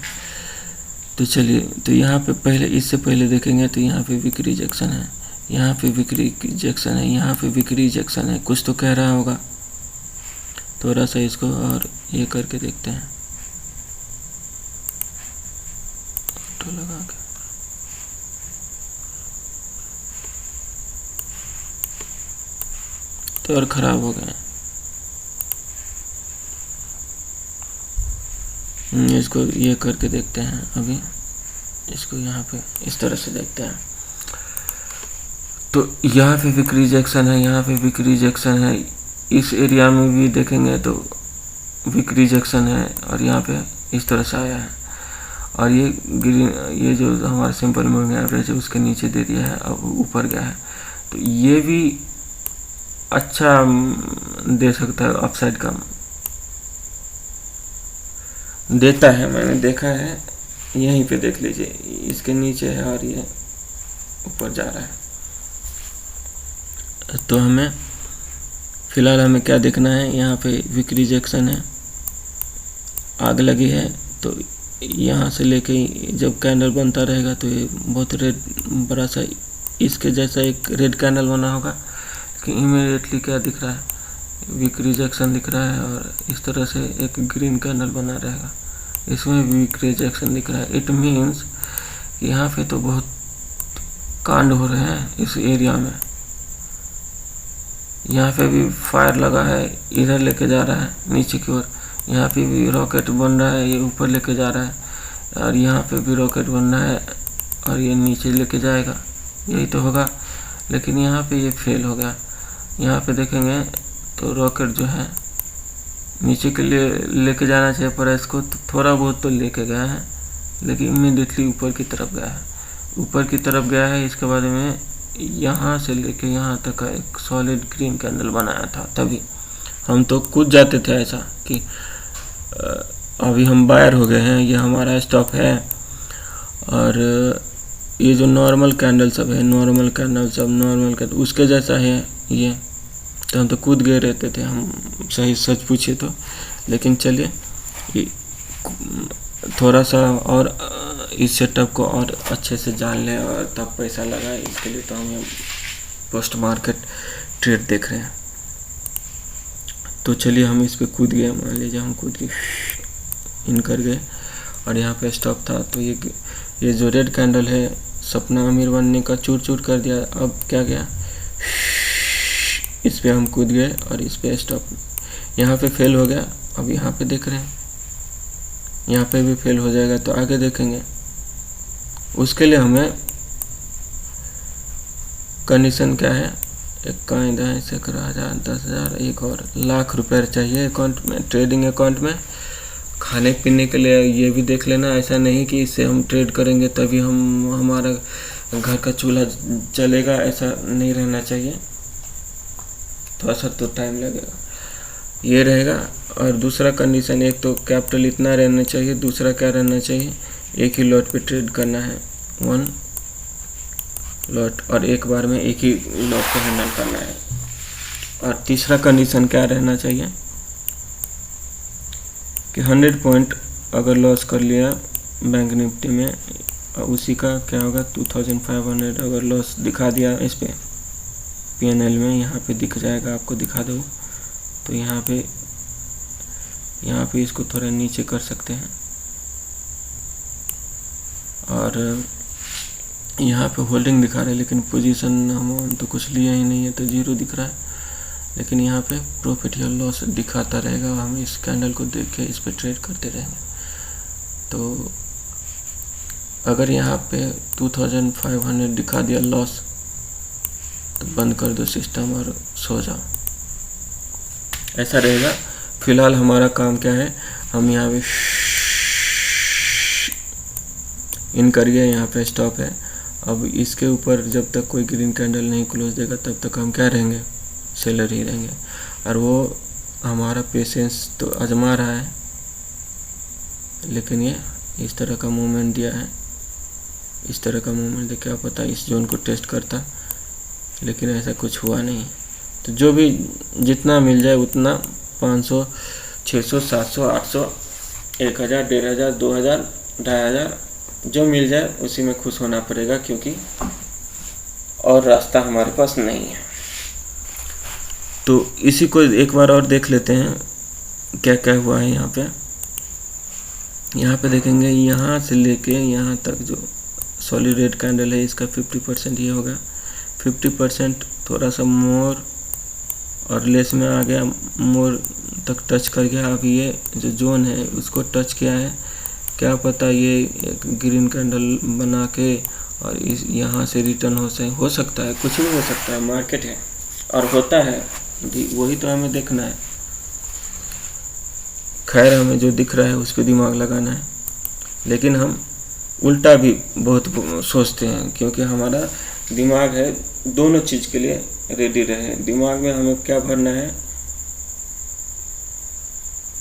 तो चलिए, तो यहाँ पे पहले, इससे पहले देखेंगे तो यहाँ पे वीक रिजेक्शन है, यहाँ पे वीक रिजेक्शन है, यहाँ पे वीक रिजेक्शन है। कुछ तो कह रहा होगा, थोड़ा सा इसको और ये करके देखते हैं, तो लगा के तो और ख़राब हो गए। इसको ये करके देखते हैं, अभी इसको यहाँ पे इस तरह से देखते हैं। तो यहाँ पे वीक रिजेक्शन है, यहाँ पे वीक रिजेक्शन है, इस एरिया में भी देखेंगे तो वीक रिजेक्शन है, और यहाँ पे इस तरह से आया है। और ये ग्रीन, ये जो हमारा सिंपल मूविंग एवरेज है उसके नीचे दे दिया है, अब ऊपर गया है। तो ये भी अच्छा दे सकता है, अपसाइड का देता है, मैंने देखा है। यहीं पे देख लीजिए, इसके नीचे है और ये ऊपर जा रहा है। तो हमें फिलहाल हमें क्या देखना है, यहाँ पे वीक रिजेक्शन है, आग लगी है। तो यहाँ से लेके जब कैंडल बनता रहेगा तो ये बहुत रेड, बड़ा सा इसके जैसा एक रेड कैंडल बना होगा, लेकिन इमीडिएटली क्या दिख रहा है, वीक रिजेक्शन दिख रहा है। और इस तरह से एक ग्रीन कैंडल बना रहेगा, इसमें वीक रिजेक्शन दिख रहा है। इट मीन्स यहाँ पे तो बहुत कांड हो रहे हैं इस एरिया में। यहाँ पे भी फायर लगा है, इधर लेके जा रहा है नीचे की ओर। यहाँ पे भी रॉकेट बन रहा है, ये ऊपर लेके जा रहा है। और यहाँ पे भी रॉकेट बन रहा है और ये नीचे लेके जाएगा, यही तो होगा। लेकिन यहाँ पे ये फेल हो गया। यहाँ पे देखेंगे तो रॉकेट जो है नीचे के लिए लेके जाना चाहिए, पर इसको तो थोड़ा बहुत तो लेके गया है, लेकिन इमीडिएटली ऊपर की तरफ गया है, ऊपर की तरफ गया है। इसके बाद में यहाँ से लेके यहाँ तक का एक सॉलिड ग्रीन कैंडल बनाया था। तभी हम तो कूद जाते थे ऐसा कि अभी हम बायर हो गए हैं, ये हमारा स्टॉप है। और ये जो नॉर्मल कैंडल सब है, नॉर्मल कैंडल सब नॉर्मल कैंडल उसके जैसा है ये, तो हम तो कूद गए रहते थे, हम सही सच पूछे तो। लेकिन चलिए थोड़ा सा और इस सेटअप को और अच्छे से जान लें और तब पैसा लगाए, इसके लिए तो हम पोस्ट मार्केट ट्रेड देख रहे हैं। तो चलिए हम इस पे कूद गए, मान लीजिए हम कूद के इन कर गए और यहाँ पे स्टॉप था। तो ये जो रेड कैंडल है सपना अमीर बनने का चूर चूर कर दिया। अब क्या गया, इस पे हम कूद गए और इस पे स्टॉप, यहाँ पे फेल हो गया। अब यहाँ पे देख रहे हैं, यहाँ पे भी फेल हो जाएगा, तो आगे देखेंगे। उसके लिए हमें कंडीशन क्या है, एक कहीं 10,000 10,000 एक और लाख रुपए चाहिए अकाउंट में, ट्रेडिंग अकाउंट में। खाने पीने के लिए ये भी देख लेना, ऐसा नहीं कि इससे हम ट्रेड करेंगे तभी हमारा घर का चूल्हा चलेगा, ऐसा नहीं रहना चाहिए। थोड़ा सा तो टाइम लगेगा, ये रहेगा। और दूसरा कंडीशन, एक तो कैपिटल इतना रहना चाहिए, दूसरा क्या रहना चाहिए, एक ही लॉट पे ट्रेड करना है, 1 लॉट, और एक बार में एक ही लॉट को हैंडल करना है। और तीसरा कंडीशन क्या रहना चाहिए कि 100 पॉइंट अगर लॉस कर लिया बैंक निफ्टी में, उसी का क्या होगा 2500 अगर लॉस दिखा दिया इस पे PNL में, यहाँ पे दिख जाएगा, आपको दिखा दो। तो यहाँ पे इसको थोड़ा नीचे कर सकते हैं। और यहाँ पे होल्डिंग दिखा रहा है, लेकिन पोजीशन हम तो कुछ लिया ही नहीं है, तो 0 दिख रहा है। लेकिन यहाँ पे प्रॉफिट या लॉस दिखाता रहेगा, हम इस कैंडल को देख के इस पे ट्रेड करते रहेंगे। तो अगर यहाँ पे 2500 दिखा दिया लॉस, तो बंद कर दो सिस्टम और सो जाओ, ऐसा रहेगा। फिलहाल हमारा काम क्या है, हम यहाँ पे इन करिए, यहाँ पे स्टॉप है। अब इसके ऊपर जब तक कोई ग्रीन कैंडल नहीं क्लोज देगा तब तक हम क्या रहेंगे, सेलर ही रहेंगे। और वो हमारा पेशेंस तो आजमा रहा है, लेकिन ये इस तरह का मूवमेंट दिया है, इस तरह का मूवमेंट दे, क्या पता इस जोन को टेस्ट करता, लेकिन ऐसा कुछ हुआ नहीं। तो जो भी जितना मिल जाए उतना 500, 600, 700, 800, 1000, 1500, 2000, 2500 जो मिल जाए उसी में खुश होना पड़ेगा, क्योंकि और रास्ता हमारे पास नहीं है। तो इसी को एक बार और देख लेते हैं क्या क्या हुआ है। यहाँ पे देखेंगे, यहाँ से लेके यहाँ तक जो सॉलिड रेड कैंडल है इसका 50% ये होगा, 50% थोड़ा सा मोर और लेस में आ गया, मोर तक टच कर गया। अब ये जो जोन है उसको टच किया है, क्या पता ये एक ग्रीन कैंडल बना के और इस यहाँ से रिटर्न हो सकता है, कुछ भी हो सकता है, मार्केट है और होता है, वही तो हमें देखना है। खैर हमें जो दिख रहा है उस पर दिमाग लगाना है, लेकिन हम उल्टा भी बहुत सोचते हैं, क्योंकि हमारा दिमाग है दोनों चीज़ के लिए रेडी रहे। दिमाग में हमें क्या भरना है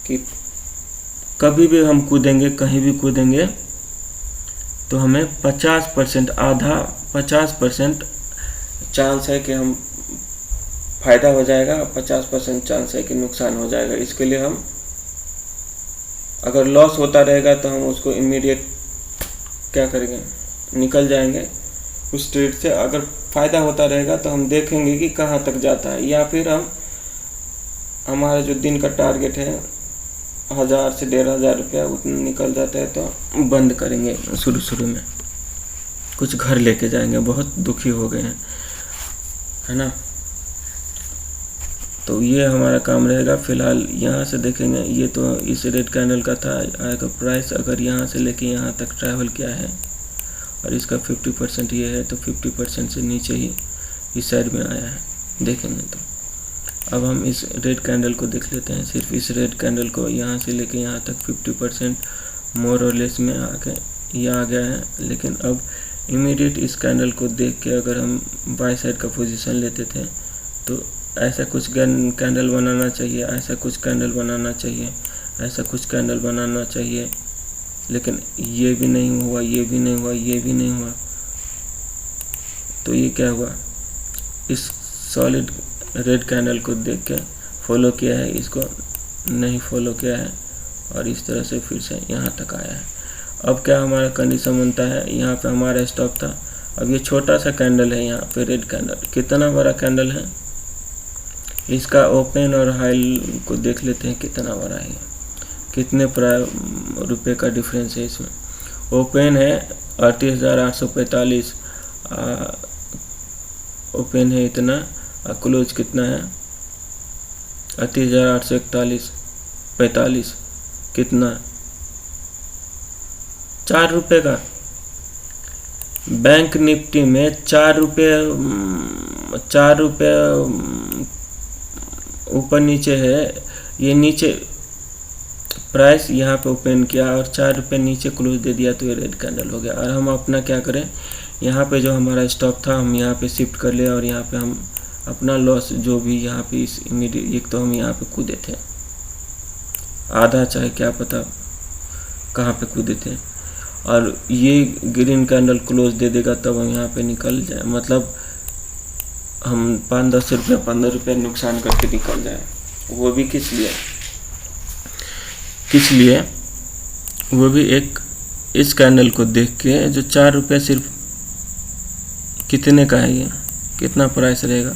कि कभी भी हम कूदेंगे, कहीं भी कूदेंगे, तो हमें 50% आधा 50% चांस है कि हम फायदा हो जाएगा, 50% चांस है कि नुकसान हो जाएगा। इसके लिए हम अगर लॉस होता रहेगा तो हम उसको इमीडिएट क्या करेंगे, निकल जाएंगे उस ट्रेड से। अगर फ़ायदा होता रहेगा तो हम देखेंगे कि कहाँ तक जाता है, या फिर हम हमारा जो दिन का टारगेट है 1000 से 1500 रुपया उतना निकल जाता है तो बंद करेंगे। शुरू में कुछ घर लेके जाएंगे, बहुत दुखी हो गए हैं, है ना। तो ये हमारा काम रहेगा। फिलहाल यहाँ से देखेंगे, ये तो इस रेड कैंडल का था आएगा प्राइस, अगर यहाँ से लेके यहाँ तक ट्रैवल किया है और इसका 50% ये है, तो 50% से नीचे ही इस साइड में आया है, देखेंगे। तो अब हम इस रेड कैंडल को देख लेते हैं, सिर्फ इस रेड कैंडल को, यहाँ से लेके यहाँ तक 50% मोर और लेस में आके ये आ गया है। लेकिन अब इमीडिएट इस कैंडल को देख के अगर हम बाय साइड का पोजीशन लेते थे तो ऐसा कुछ कैंडल बनाना चाहिए, ऐसा कुछ कैंडल बनाना चाहिए, ऐसा कुछ कैंडल बनाना चाहिए, लेकिन ये भी नहीं हुआ, ये भी नहीं हुआ, ये भी नहीं हुआ। तो ये क्या हुआ, इस सॉलिड रेड कैंडल को देख के फॉलो किया है, इसको नहीं फॉलो किया है और इस तरह से फिर से यहाँ तक आया है। अब क्या हमारा कंडीशन बनता है, यहाँ पे हमारा स्टॉप था, अब ये छोटा सा कैंडल है यहाँ पे रेड कैंडल, कितना बड़ा कैंडल है, इसका ओपन और हाई को देख लेते हैं कितना बड़ा है, कितने रुपए का डिफरेंस है इसमें। ओपन है 38,845, ओपन है इतना, क्लोज कितना है 38,841, 45 कितना, 4 रुपये का। बैंक निफ्टी में 4 रुपये ऊपर नीचे है, ये नीचे प्राइस यहाँ पे ओपन किया और 4 रुपये नीचे क्लोज दे दिया, तो ये रेड कैंडल हो गया। और हम अपना क्या करें, यहाँ पे जो हमारा स्टॉप था हम यहाँ पे शिफ्ट कर ले और यहाँ पे हम अपना लॉस जो भी यहाँ पे इस इमीडिएट, एक तो हम यहाँ पे कूदे थे आधा, चाहे क्या पता कहाँ पे कूदे थे, और ये ग्रीन कैंडल क्लोज दे देगा तब हम यहाँ पे निकल जाए, मतलब हम 5-10 रुपये 15 रुपये नुकसान करके निकल जाए। वो भी किस लिए वो भी एक इस कैंडल को देख के, जो 4 रुपये सिर्फ कितने का है, ये कितना प्राइस रहेगा,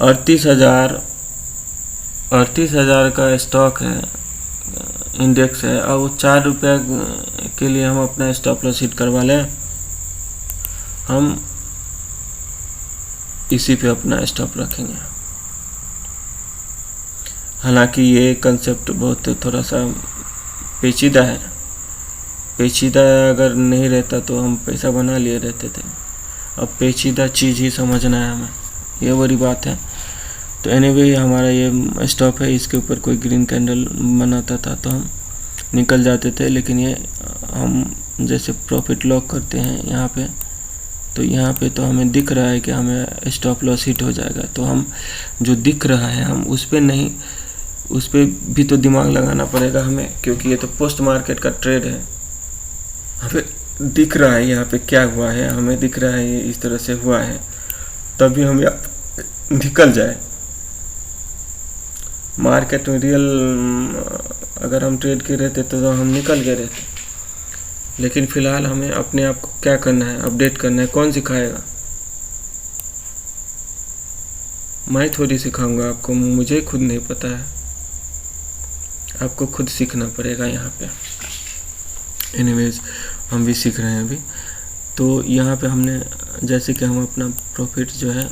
38,000 का स्टॉक है, इंडेक्स है, और वो 4 रुपये के लिए हम अपना स्टॉप लॉस हिट करवा लें, हम इसी पे अपना स्टॉप रखेंगे। हालांकि ये कंसेप्ट बहुत थोड़ा सा पेचीदा है, पेचीदा अगर नहीं रहता तो हम पैसा बना लिए रहते थे। अब पेचीदा चीज़ ही समझना है हमें, ये बड़ी बात है। तो एनीवे हमारा ये स्टॉप है, इसके ऊपर कोई ग्रीन कैंडल बनाता था तो हम निकल जाते थे। लेकिन ये हम जैसे प्रॉफिट लॉक करते हैं यहाँ पे, तो यहाँ पे तो हमें दिख रहा है कि हमें स्टॉप लॉस हिट हो जाएगा। तो हम जो दिख रहा है हम उस पर नहीं, उस पर भी तो दिमाग लगाना पड़ेगा हमें, क्योंकि ये तो पोस्ट मार्केट का ट्रेड है। हमें दिख रहा है यहाँ पे क्या हुआ है, हमें दिख रहा है ये इस तरह से हुआ है, तभी हम निकल जाए। मार्केट में रियल अगर हम ट्रेड के रहते तो हम निकल गए रहते। लेकिन फ़िलहाल हमें अपने आप को क्या करना है, अपडेट करना है। कौन सिखाएगा? मैं थोड़ी सिखाऊंगा आपको, मुझे खुद नहीं पता है, आपको खुद सीखना पड़ेगा यहाँ पे। एनीवेज हम भी सीख रहे हैं अभी। तो यहाँ पे हमने जैसे कि हम अपना प्रॉफिट जो है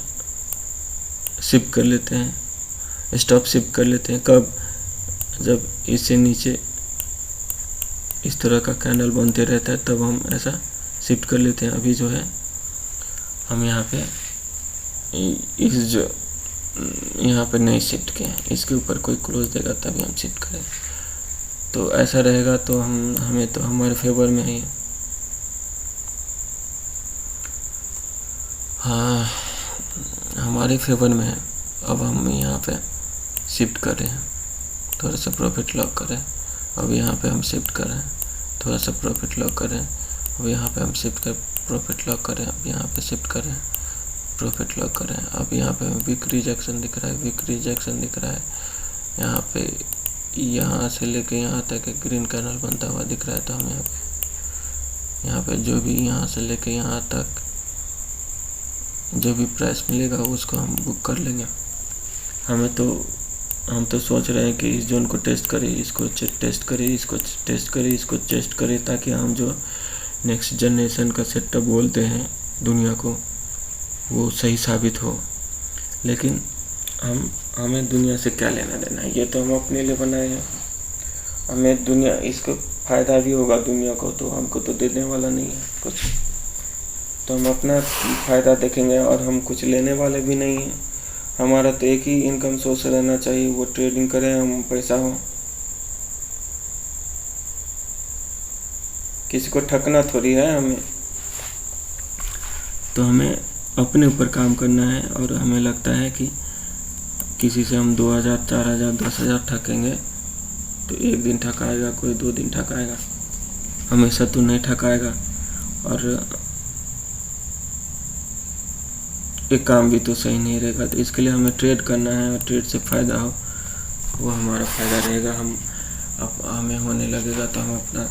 शिप कर लेते हैं, स्टॉप शिप कर लेते हैं। कब? जब इससे नीचे इस तरह का कैंडल बनते रहता है तब हम ऐसा शिफ्ट कर लेते हैं। अभी जो है हम यहाँ पे इस जो यहाँ पे नहीं शिफ्ट किए हैं, इसके ऊपर कोई क्लोज देगा तभी हम शिफ्ट करें। तो ऐसा रहेगा तो हमें तो हमारे फेवर में ही है। हाँ, हमारे फेवर में है। अब हम यहाँ पे शिफ्ट कर रहे हैं, थोड़ा सा प्रॉफिट लॉक कर रहे हैं। अब यहाँ पे हम शिफ्ट कर रहे हैं, थोड़ा सा प्रॉफिट लॉक कर रहे हैं। अब यहाँ पे हम शिफ्ट कर प्रॉफिट लॉक कर रहे हैं। अब यहाँ पे शिफ्ट कर रहे हैं, प्रॉफिट लॉक कर रहे हैं। अब यहाँ पे वीक रिजेक्शन दिख रहा है, वीक रिजेक्शन दिख रहा है। यहाँ पे यहाँ से लेके यहाँ तक एक ग्रीन कैंडल बनता हुआ दिख रहा है। तो हम यहाँ पे जो भी यहाँ से लेके यहाँ तक जो भी प्राइस मिलेगा उसको हम बुक कर लेंगे। हम तो सोच रहे हैं कि इस जोन को टेस्ट करें, इसको टेस्ट करें, इसको टेस्ट करें, इसको टेस्ट करें, ताकि हम जो नेक्स्ट जनरेशन का सेटअप बोलते हैं दुनिया को, वो सही साबित हो। लेकिन हमें दुनिया से क्या लेना देना है, ये तो हम अपने लिए बनाए हैं। हमें दुनिया, इसको फ़ायदा भी होगा दुनिया को, तो हमको तो देने वाला नहीं है कुछ। तो हम अपना फ़ायदा देखेंगे और हम कुछ लेने वाले भी नहीं हैं। हमारा तो एक ही इनकम सोर्स रहना चाहिए, वो ट्रेडिंग करें, हम पैसा हो। किसी को ठगना थोड़ी है हमें। तो हमें अपने ऊपर काम करना है। और हमें लगता है कि किसी से हम 2000, 4000, 10,000 ठकेंगे तो एक दिन ठकाएगा, कोई 2 दिन ठकाएगा, हमेशा तो नहीं ठकाएगा। और एक काम भी तो सही नहीं रहेगा। तो इसके लिए हमें ट्रेड करना है, और ट्रेड से फ़ायदा हो वो हमारा फ़ायदा रहेगा। हमें होने लगेगा तो हम अपना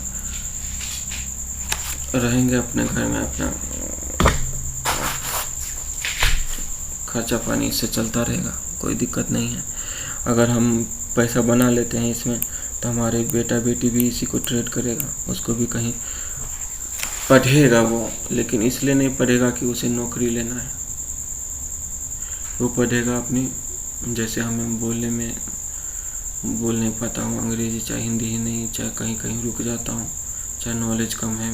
रहेंगे अपने घर में, अपना खर्चा पानी इससे चलता रहेगा, कोई दिक्कत नहीं है। अगर हम पैसा बना लेते हैं इसमें तो हमारे बेटा बेटी भी इसी को ट्रेड करेगा, उसको भी कहीं पढ़ेगा वो। लेकिन इसलिए नहीं पढ़ेगा कि उसे नौकरी लेना है, वो पढ़ेगा अपनी, जैसे हमें बोल नहीं पाता हूँ अंग्रेज़ी, चाहे हिंदी ही नहीं, चाहे कहीं कहीं रुक जाता हूँ, चाहे नॉलेज कम है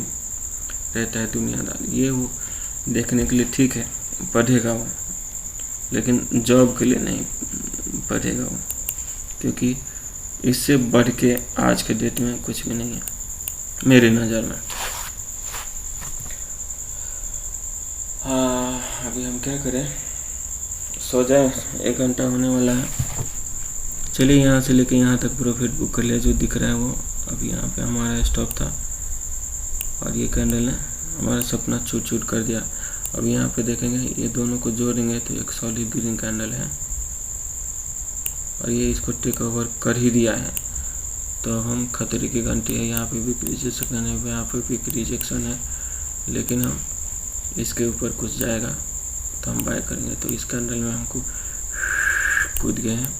रहता है दुनियादारी, ये वो देखने के लिए ठीक है, पढ़ेगा वो। लेकिन जॉब के लिए नहीं पढ़ेगा वो, क्योंकि इससे बढ़ के आज के डेट में कुछ भी नहीं है मेरी नज़र में। हाँ, अभी हम क्या करें, सो जाए, 1 घंटा होने वाला है। चलिए यहाँ से लेके यहाँ तक प्रॉफिट बुक कर लिया, जो दिख रहा है वो। अभी यहाँ पे हमारा स्टॉप था और ये कैंडल ने हमारा सपना छूट कर दिया। अब यहाँ पे देखेंगे, ये दोनों को जोड़ेंगे तो एक सॉलिड ग्रीन कैंडल है, और ये इसको टेक ओवर कर ही दिया है। तो हम खतरे की घंटी है, यहाँ पे भी रिजेक्शन है, यहाँ पे भी रिजेक्शन है, लेकिन हम इसके ऊपर कुछ जाएगा तो हम बाय करेंगे। तो इस कैंडल में हमको कूद गए हैं,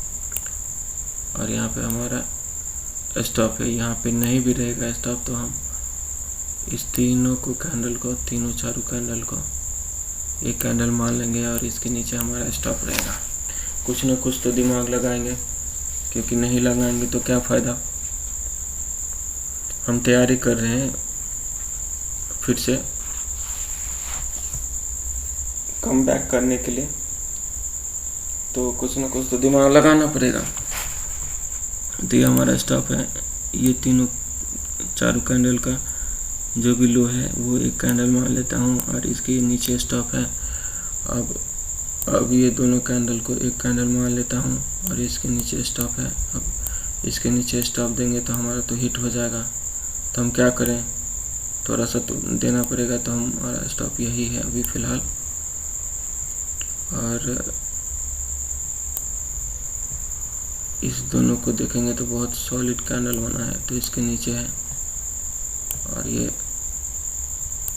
और यहाँ पे हमारा स्टॉप है। यहाँ पे नहीं भी रहेगा स्टॉप तो हम इस तीनों को कैंडल को, तीनों चारों कैंडल को एक कैंडल मान लेंगे, और इसके नीचे हमारा स्टॉप रहेगा। कुछ ना कुछ तो दिमाग लगाएंगे, क्योंकि नहीं लगाएंगे तो क्या फ़ायदा। हम तैयारी कर रहे हैं फिर से कम बैक करने के लिए, तो कुछ ना कुछ तो दिमाग लगाना पड़ेगा। तो ये हमारा स्टॉप है। ये तीनों चारों कैंडल का जो भी लो है वो एक कैंडल मान लेता हूँ और इसके नीचे स्टॉप है। अब ये दोनों कैंडल को एक कैंडल मान लेता हूँ और इसके नीचे स्टॉप है। अब इसके नीचे स्टॉप देंगे तो हमारा तो हिट हो जाएगा। तो हम क्या करें, थोड़ा सा तो देना पड़ेगा। तो हमारा स्टॉप यही है अभी फ़िलहाल। और इस दोनों को देखेंगे तो बहुत सॉलिड कैंडल बना है, तो इसके नीचे है। और ये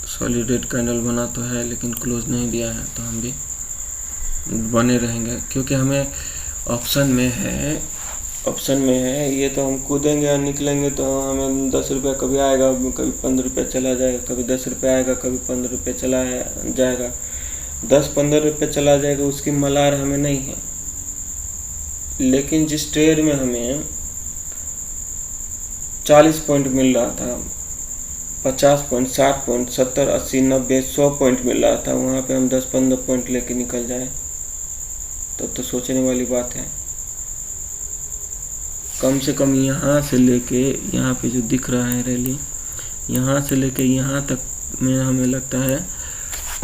सॉलिड कैंडल बना तो है लेकिन क्लोज नहीं दिया है, तो हम भी बने रहेंगे क्योंकि हमें ऑप्शन में है ये। तो हम कूदेंगे और निकलेंगे तो हमें 10 रुपये कभी आएगा, कभी 15 रुपये चला जाएगा, कभी 10 रुपये आएगा, कभी 15 रुपये चला जाएगा। 10-15 रुपये चला जाएगा उसकी मलार हमें नहीं है। लेकिन जिस ट्रेड में हमें 40 पॉइंट मिल रहा था, 50 पॉइंट, 60 पॉइंट, 70, 80, 90, 100 पॉइंट मिल रहा था, वहाँ पे हम 10-15 पॉइंट लेके निकल जाए तो सोचने वाली बात है। कम से कम यहाँ से लेके यहाँ पे जो दिख रहा है रैली, यहाँ से लेके यहाँ तक में हमें लगता है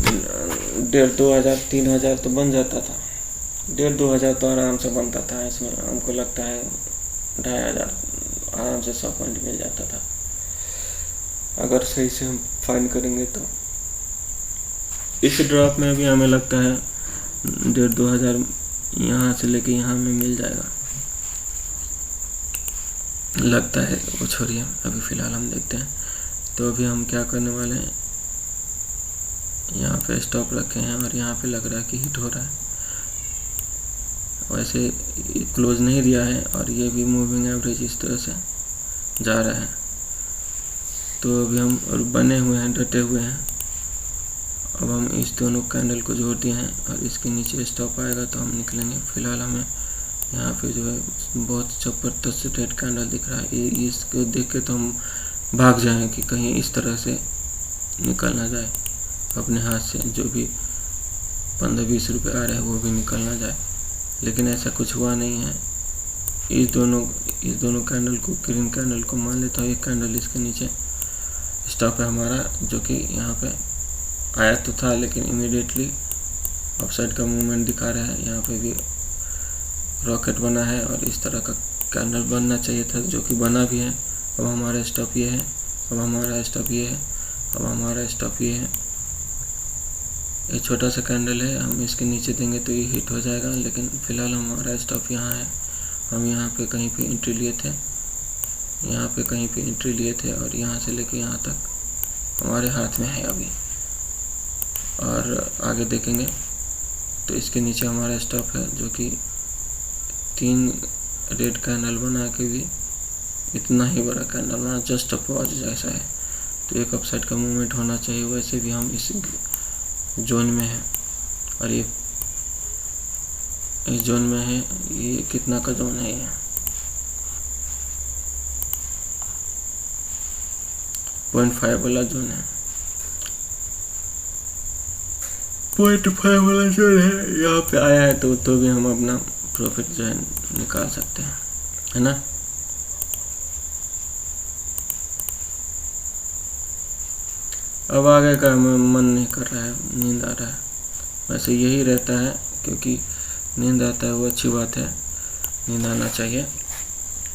1,500, 2,000, 3,000 तो बन जाता था। 1,500-2 हज़ार तो आराम से बनता था। इसमें हमको लगता है 2,500 आराम से 100 पॉइंट मिल जाता था अगर सही से हम फाइन करेंगे तो। इस ड्रॉप में भी हमें लगता है 1,500-2 हज़ार यहाँ से लेके यहाँ में मिल जाएगा, लगता है। वो छोड़िए, अभी फ़िलहाल हम देखते हैं। तो अभी हम क्या करने वाले हैं, यहाँ पे स्टॉप रखे हैं और यहाँ पे लग रहा है कि हिट हो रहा है। वैसे क्लोज नहीं दिया है और ये भी मूविंग एवरेज इस तरह से जा रहा है। तो अभी हम बने हुए हैं, डटे हुए हैं। अब हम इस दोनों कैंडल को जोड़ दिए हैं और इसके नीचे स्टॉप आएगा तो हम निकलेंगे। फ़िलहाल हमें यहाँ पे जो है बहुत ज़बरदस्त रेड कैंडल दिख रहा है। इसको देख के तो हम भाग जाएं कि कहीं इस तरह से निकल ना जाए अपने हाथ से, जो भी 15-20 रुपये आ रहे हैं वो भी निकल ना जाए। लेकिन ऐसा कुछ हुआ नहीं है। इस दोनों कैंडल को, ग्रीन कैंडल को मान लेता हूँ। एक कैंडल इसके नीचे स्टॉप है हमारा, जो कि यहाँ पे आया तो था लेकिन इमीडिएटली अपसाइड का मूवमेंट दिखा रहा है। यहाँ पे भी रॉकेट बना है और इस तरह का कैंडल बनना चाहिए था, जो कि बना भी है। अब हमारा स्टॉप ये है, अब हमारा स्टॉप ये है, अब हमारा स्टॉप ये है। ये छोटा सा कैंडल है, हम इसके नीचे देंगे तो ये हिट हो जाएगा। लेकिन फ़िलहाल हमारा स्टॉप यहाँ है। हम यहाँ पे कहीं पे एंट्री लिए थे, यहाँ पे कहीं पे एंट्री लिए थे और यहाँ से लेके यहाँ तक हमारे हाथ में है अभी। और आगे देखेंगे तो इसके नीचे हमारा स्टॉप है, जो कि 3 रेड कैंडल बना के भी इतना ही बड़ा कैंडल बना, जस्ट अ पॉज जैसा है। तो एक अपसाइड का मूवमेंट होना चाहिए। वैसे भी हम इस जोन में है और ये इस जोन में है। ये कितना का जोन है, ये 0.5 वाला जोन है। 0.5 वाला जोन है, यहाँ पे आया है तो भी हम अपना प्रॉफिट जो है निकाल सकते हैं, है ना। अब आगे का हमें मन नहीं कर रहा है, नींद आ रहा है। वैसे यही रहता है, क्योंकि नींद आता है वो अच्छी बात है, नींद आना चाहिए।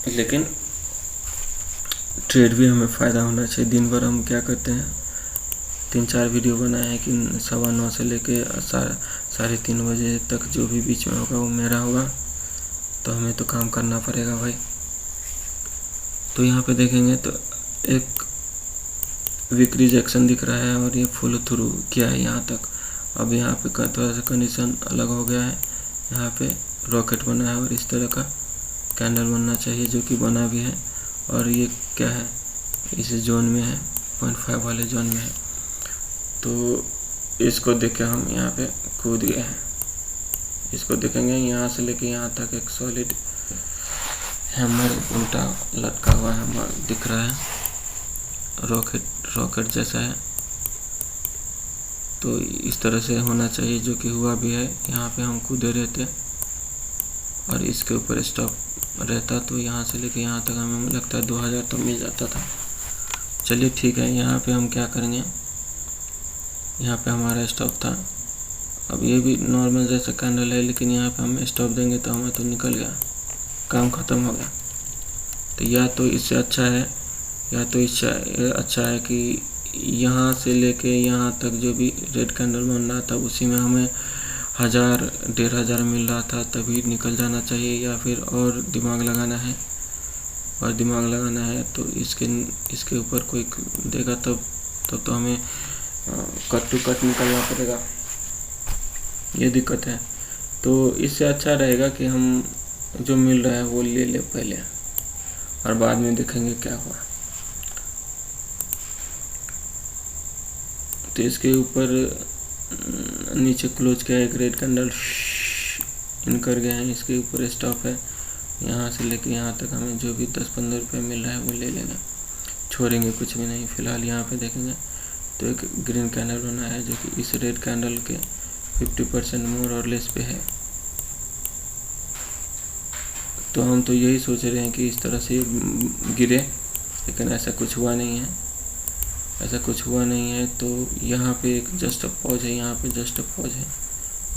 लेकिन ट्रेड भी हमें फ़ायदा होना चाहिए। दिन भर हम क्या करते हैं, 3-4 वीडियो बनाए हैं कि 9:15 से लेके 3:30 बजे तक जो भी बीच में होगा वो मेरा होगा। तो हमें तो काम करना पड़ेगा भाई। तो यहाँ पे देखेंगे तो एक वीक रिजेक्शन दिख रहा है और ये फॉलो थ्रू किया है यहाँ तक। अब यहाँ पे थोड़ा सा कंडीशन अलग हो गया है। यहाँ पे रॉकेट बना है और इस तरह का कैंडल बनना चाहिए, जो कि बना भी है। और ये क्या है, इस जोन में है, 0.5 वाले जोन में है। तो इसको देख के हम यहाँ पे कूद गए हैं। इसको देखेंगे यहाँ से लेके यहाँ तक एक सॉलिड हैमर उल्टा लटका हुआ हैमर दिख रहा है, रॉकेट जैसा है। तो इस तरह से होना चाहिए, जो कि हुआ भी है। यहाँ पे हम कूदे रहे थे और इसके ऊपर स्टॉप रहता तो यहाँ से लेके यहाँ तक हमें लगता है 2000 तो मिल जाता था। चलिए ठीक है, यहाँ पे हम क्या करेंगे, यहाँ पे हमारा स्टॉप था। अब ये भी नॉर्मल जैसा कैंडल है, लेकिन यहाँ पे हम स्टॉप देंगे तो हमें तो निकल गया, काम ख़त्म हो गया। तो या तो इससे अच्छा है, या तो इससे अच्छा है कि यहाँ से लेके यहाँ तक जो भी रेड कैंडल बन रहा था उसी में हमें 1000 1500 मिल रहा था, तभी निकल जाना चाहिए। या फिर और दिमाग लगाना है, और दिमाग लगाना है तो इसके ऊपर कोई देगा तब तो हमें कट टू कट निकलना पड़ेगा, ये दिक्कत है। तो इससे अच्छा रहेगा कि हम जो मिल रहा है वो ले ले पहले, और बाद में देखेंगे क्या हुआ। तो इसके ऊपर नीचे क्लोज किया, एक रेड कैंडल इन कर गया है, इसके ऊपर स्टॉप है। यहाँ से लेके यहाँ तक हमें जो भी 10-15 रुपये मिल रहा है वो ले लेंगे, छोड़ेंगे कुछ भी नहीं। फिलहाल यहाँ पे देखेंगे तो एक ग्रीन कैंडल बना है जो कि इस रेड कैंडल के 50% मोर और लेस पे है। तो हम तो यही सोच रहे हैं कि इस तरह से गिरे, लेकिन ऐसा कुछ हुआ नहीं है, ऐसा कुछ हुआ नहीं है। तो यहाँ पे एक जस्ट पॉज है, यहाँ पे जस्ट पॉज है,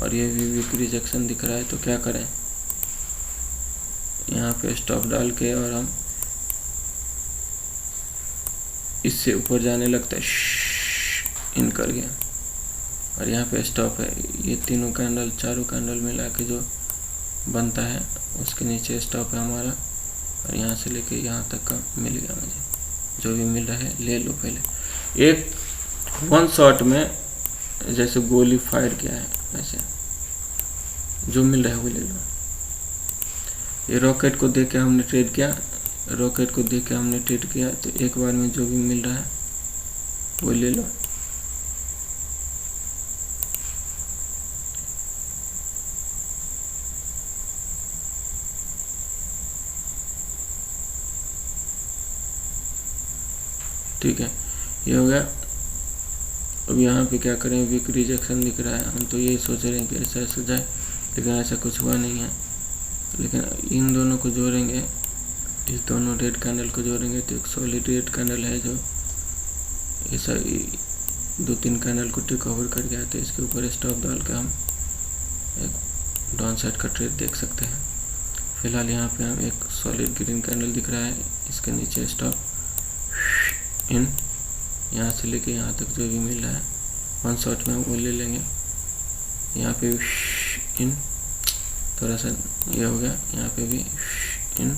और ये भी वीक रिजेक्शन दिख रहा है। तो क्या करें, यहाँ पे स्टॉप डाल के और हम इससे ऊपर जाने लगता है, इन कर गया, और यहाँ पे स्टॉप है। ये तीनों कैंडल, चारों कैंडल मिला के जो बनता है उसके नीचे स्टॉप है हमारा, और यहाँ से लेके यहाँ तक का मिल गया मुझे। जो भी मिल रहा है ले लो पहले। एक वन शॉट में जैसे गोली फायर किया है वैसे जो मिल रहा है वो ले लो। ये रॉकेट को देख के हमने ट्रेड किया, रॉकेट को देख के हमने ट्रेड किया, तो एक बार में जो भी मिल रहा है वो ले लो। ठीक है, ये हो गया। अब यहाँ पे क्या करें, वीक रिजेक्शन दिख रहा है, हम तो यही सोच रहे हैं कि ऐसा ऐसा जाए, लेकिन ऐसा कुछ हुआ नहीं है। लेकिन इन दोनों को जोड़ेंगे, इस दोनों रेड कैंडल को जोड़ेंगे तो एक सॉलिड रेड कैंडल है जो ऐसा 2-3 कैंडल को टेक ओवर कर गया। तो इसके ऊपर स्टॉप डाल के हम एक डाउन साइड का ट्रेड देख सकते हैं। फिलहाल यहाँ पे हम एक सॉलिड ग्रीन कैंडल दिख रहा है, इसके नीचे स्टॉप इन, यहाँ से लेके यहाँ तक जो भी मिल रहा है वन शॉट में वो ले लेंगे। यहाँ पे इन थोड़ा सा ये हो गया, यहाँ पे भी इन,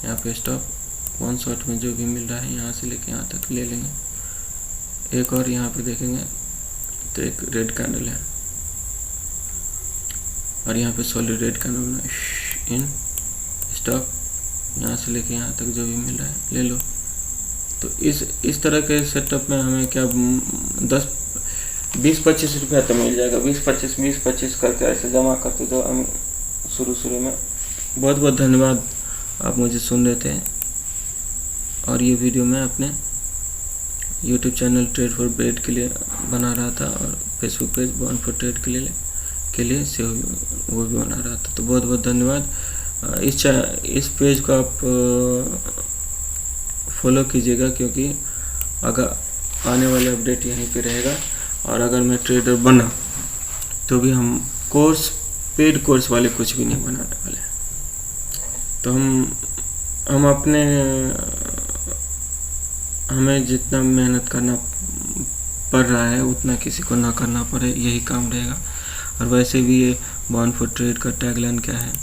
यहाँ पे स्टॉप, वन शॉट में जो भी मिल रहा है यहाँ से लेके यहाँ तक ले लेंगे। एक और यहाँ पे देखेंगे तो एक रेड कैंडल है, और यहाँ पे सॉलिड रेड कैंडल इन स्टॉप, यहाँ से लेके यहाँ तक जो भी मिल रहा है ले लो। तो इस तरह के सेटअप में हमें क्या 20-25 रुपया तो मिल जाएगा, 20-25 करके ऐसे जमा करते तो हम शुरू में। बहुत बहुत धन्यवाद, आप मुझे सुन रहे थे। और ये वीडियो मैं अपने YouTube channel trade for bread के लिए बना रहा था, और Facebook page born for trade के लिए से वो भी बना रहा था। तो बहुत बहुत धन्यवाद। इस पेज को आप फॉलो कीजिएगा, क्योंकि अगर आने वाले अपडेट यहीं पे रहेगा। और अगर मैं ट्रेडर बना तो भी हम पेड कोर्स वाले कुछ भी नहीं बनाने वाले। तो हम हमें जितना मेहनत करना पड़ रहा है उतना किसी को ना करना पड़े, यही काम रहेगा। और वैसे भी ये बॉर्न फॉर ट्रेड का टैगलाइन क्या है,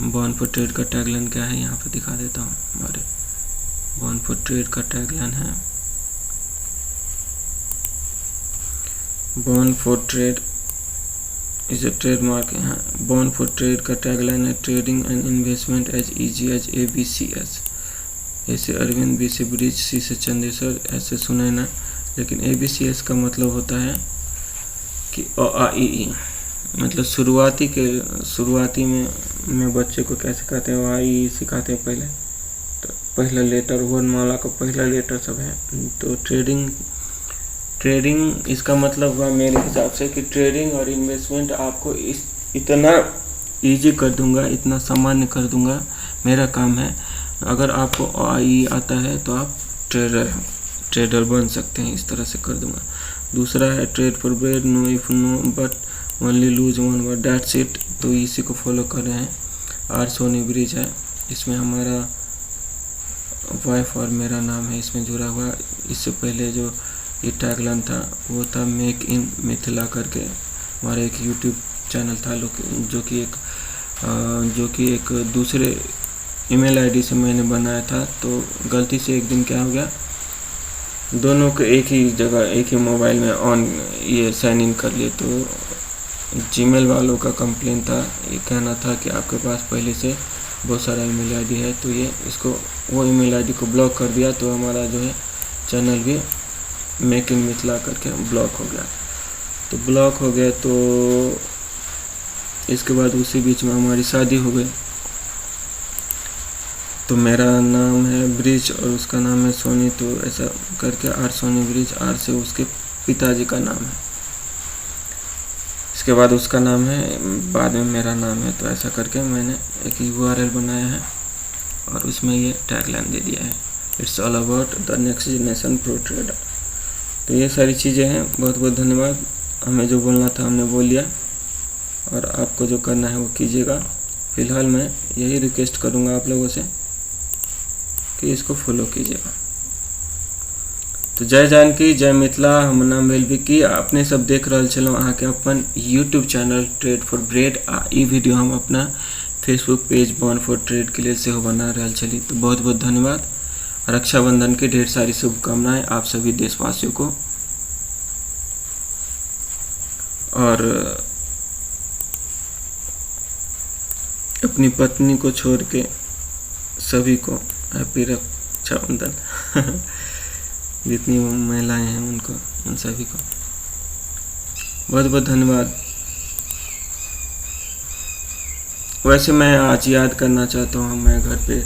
बॉर्न फॉर ट्रेड का टैगलाइन क्या है, यहाँ पे दिखा देता हूँ। हमारे बॉर्न फॉर ट्रेड का टैगलाइन है, born for trade is a trademark है। बॉर्न फॉर ट्रेड का टैगलाइन है, trading and investment as easy as ABCS। ऐसे अरविंद, B से ब्रिज, C से चंदेश्वर, ऐसे सुने ना, लेकिन ABCS का मतलब होता है कि AAEE, मतलब शुरुआती में बच्चे को क्या सिखाते हैं, AAEE सिखाते हैं पहले। पहला लेटर वर्णमाला का पहला लेटर सब है। तो ट्रेडिंग इसका मतलब हुआ मेरे हिसाब से कि ट्रेडिंग और इन्वेस्टमेंट आपको इतना ईजी कर दूंगा, इतना सामान्य कर दूंगा, मेरा काम है। अगर आपको आई आता है तो आप ट्रेडर बन सकते हैं, इस तरह से कर दूंगा। दूसरा है trade for bread, no if no but only lose one word that's it, तो इसी को फॉलो कर रहे हैं। आर सोनी ब्रिज है, इसमें हमारा वाइफ और मेरा नाम है इसमें जुड़ा हुआ। इससे पहले जो ये टैगलाइन था वो था मेक इन मिथिला करके, हमारा एक यूट्यूब चैनल था जो कि एक दूसरे ईमेल आईडी से मैंने बनाया था। तो गलती से एक दिन क्या हो गया, दोनों को एक ही जगह एक ही मोबाइल में ये साइन इन कर लिए। तो जीमेल वालों का कंप्लेन था, ये कहना था कि आपके पास पहले से बहुत सारा ईमेल आईडी है, तो ये इसको वो ईमेल आईडी को ब्लॉक कर दिया। तो हमारा जो है चैनल भी मेक इन मिथिला करके ब्लॉक हो गया। तो ब्लॉक हो गया तो इसके बाद उसी बीच में हमारी शादी हो गई। तो मेरा नाम है ब्रिज और उसका नाम है सोनी, तो ऐसा करके आर सोनी ब्रिज, आर से उसके पिताजी का नाम है, इसके बाद उसका नाम है, बाद में मेरा नाम है। तो ऐसा करके मैंने एक URL बनाया है और उसमें ये टैगलाइन दे दिया है, it's all about the next generation pro trader. तो ये सारी चीज़ें हैं। बहुत बहुत धन्यवाद। हमें जो बोलना था हमने बोल लिया, और आपको जो करना है वो कीजिएगा। फ़िलहाल मैं यही रिक्वेस्ट करूँगा आप लोगों से कि इसको फॉलो कीजिएगा। तो जय जानकी, जय मिथिला, हम नाम वेलविकी। अपने सब देख रहा चलो अहाँ के अपन YouTube channel trade for bread. ई वीडियो हम अपना Facebook page born for trade के लिए सेहो बना रहा चली। तो बहुत बहुत धन्यवाद। रक्षाबंधन की ढेर सारी शुभकामनाएं आप सभी देशवासियों को, और अपनी पत्नी को छोड़ के सभी को हैप्पी रक्षाबंधन। जितनी महिलाएं हैं उनको, उन सभी को बहुत बहुत धन्यवाद। वैसे मैं आज याद करना चाहता हूँ, मैं घर पे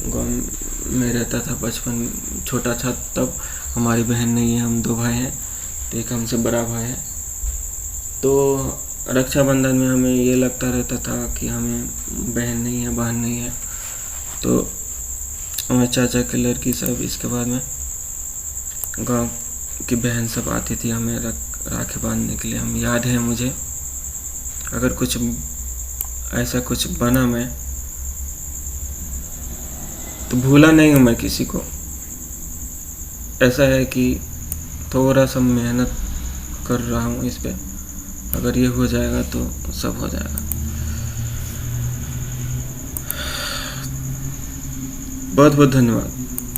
गाँव में रहता था, बचपन छोटा था तब। हमारी बहन नहीं है, हम 2 भाई हैं, तो एक हमसे बड़ा भाई है। तो रक्षाबंधन में हमें ये लगता रहता था कि हमें बहन नहीं है, बहन नहीं है। तो हमें चाचा की लड़की सब, इसके बाद में गांव की बहन सब आती थी हमें राखी बांधने के लिए। हम याद है मुझे, अगर कुछ ऐसा कुछ बना मैं तो भूला नहीं हूँ मैं किसी को। ऐसा है कि थोड़ा सा मेहनत कर रहा हूँ इस पे, अगर ये हो जाएगा तो सब हो जाएगा। बहुत बहुत धन्यवाद।